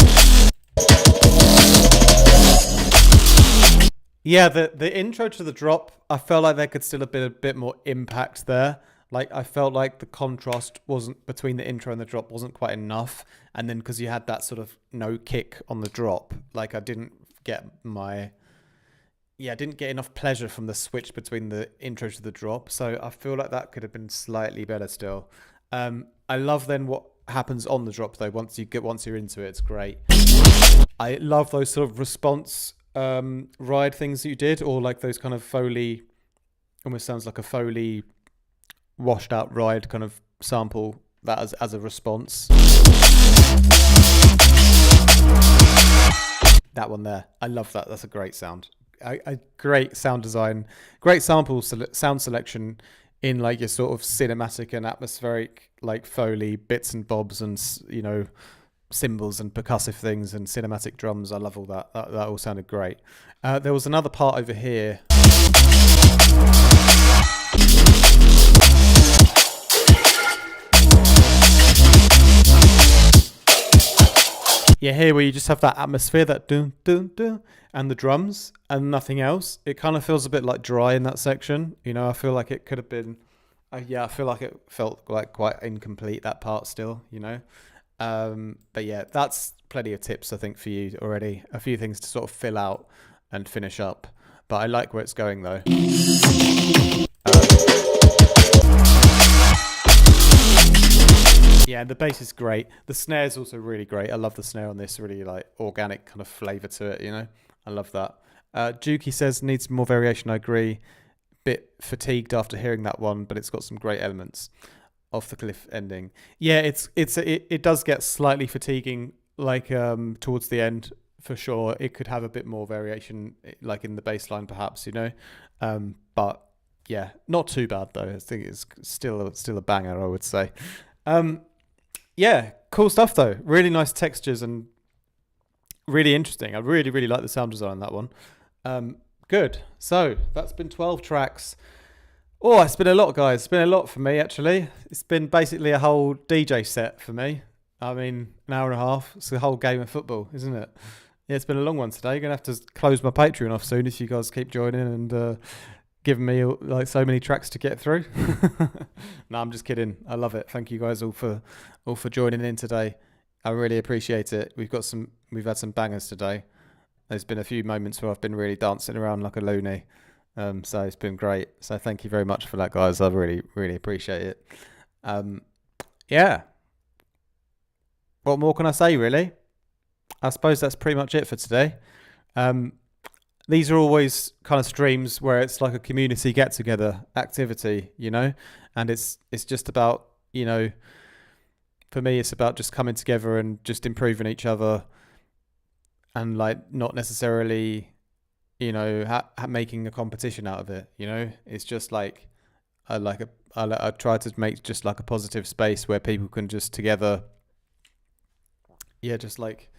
Yeah, the intro to the drop, I felt like there could still have been a bit more impact there. Like, I felt like the contrast wasn't between the intro and the drop wasn't quite enough. And then because you had that sort of no kick on the drop, like I didn't get enough pleasure from the switch between the intro to the drop. So I feel like that could have been slightly better still. I love then what happens on the drop though. Once you're into it, it's great. I love those sort of response ride things that you did, or like those kind of Foley, almost sounds like a Foley washed out ride kind of sample that as a response. That one there, I love that. That's a great sound. A great sound design, great sound selection in like your sort of cinematic and atmospheric like Foley bits and bobs and, you know, cymbals and percussive things and cinematic drums. I love all that. That all sounded great. There was another part over here. Yeah, here where you just have that atmosphere, that dun dun dun, and the drums and nothing else. It kind of feels a bit like dry in that section. You know, I feel like it could have been. I feel like it felt like quite incomplete, that part still. You know, but yeah, that's plenty of tips I think for you already. A few things to sort of fill out and finish up. But I like where it's going though. Yeah, the bass is great. The snare's also really great. I love the snare on this, really like organic kind of flavour to it, you know? I love that. Juki says needs more variation, I agree. Bit fatigued after hearing that one, but it's got some great elements. Off the cliff ending. Yeah, it does get slightly fatiguing, like towards the end for sure. It could have a bit more variation, like in the bass line perhaps, you know? But yeah, not too bad though. I think it's still a banger, I would say. Yeah, cool stuff though. Really nice textures and really interesting. I really, really like the sound design on that one. Good. So that's been 12 tracks. Oh, it's been a lot, guys. It's been a lot for me, actually. It's been basically a whole DJ set for me. I mean, an hour and a half. It's a whole game of football, isn't it? Yeah, it's been a long one today. Going to have to close my Patreon off soon if you guys keep joining and giving me like so many tracks to get through. No, I'm just kidding. I love it. Thank you guys all for joining in today. I really appreciate it. We've had some bangers today. There's been a few moments where I've been really dancing around like a loony. So it's been great. So thank you very much for that, guys. I really, really appreciate it. Yeah. What more can I say, really? I suppose that's pretty much it for today. These are always kind of streams where it's like a community get-together activity, you know? And it's just about, you know, for me, it's about just coming together and just improving each other and, like, not necessarily, you know, making a competition out of it, you know? It's just like, I try to make just like a positive space where people can just together, yeah, just like,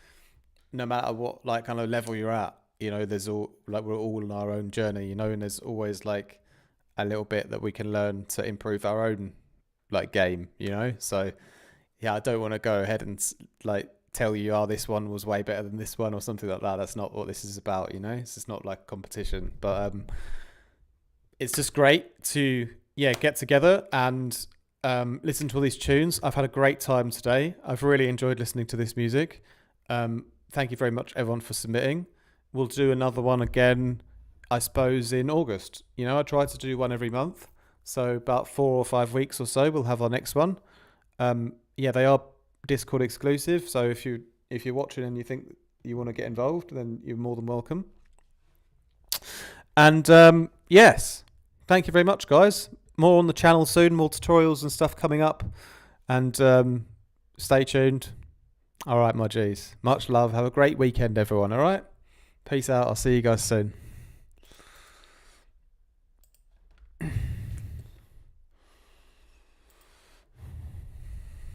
no matter what, like, kind of level you're at, you know, there's all, like, we're all on our own journey, you know, and there's always like a little bit that we can learn to improve our own like game, you know? So yeah, I don't want to go ahead and like tell you, oh, this one was way better than this one or something like that. That's not what this is about, you know? It's just not like competition, but it's just great to, yeah, get together and listen to all these tunes. I've had a great time today. I've really enjoyed listening to this music. Thank you very much, everyone, for submitting. We'll do another one again, I suppose, in August. You know, I try to do one every month. So about 4 or 5 weeks or so, we'll have our next one. Yeah, they are Discord exclusive. So if you're watching and you think you want to get involved, then you're more than welcome. And yes, thank you very much, guys. More on the channel soon, more tutorials and stuff coming up. And stay tuned. All right, my G's. Much love. Have a great weekend, everyone. All right. Peace out. I'll see you guys soon.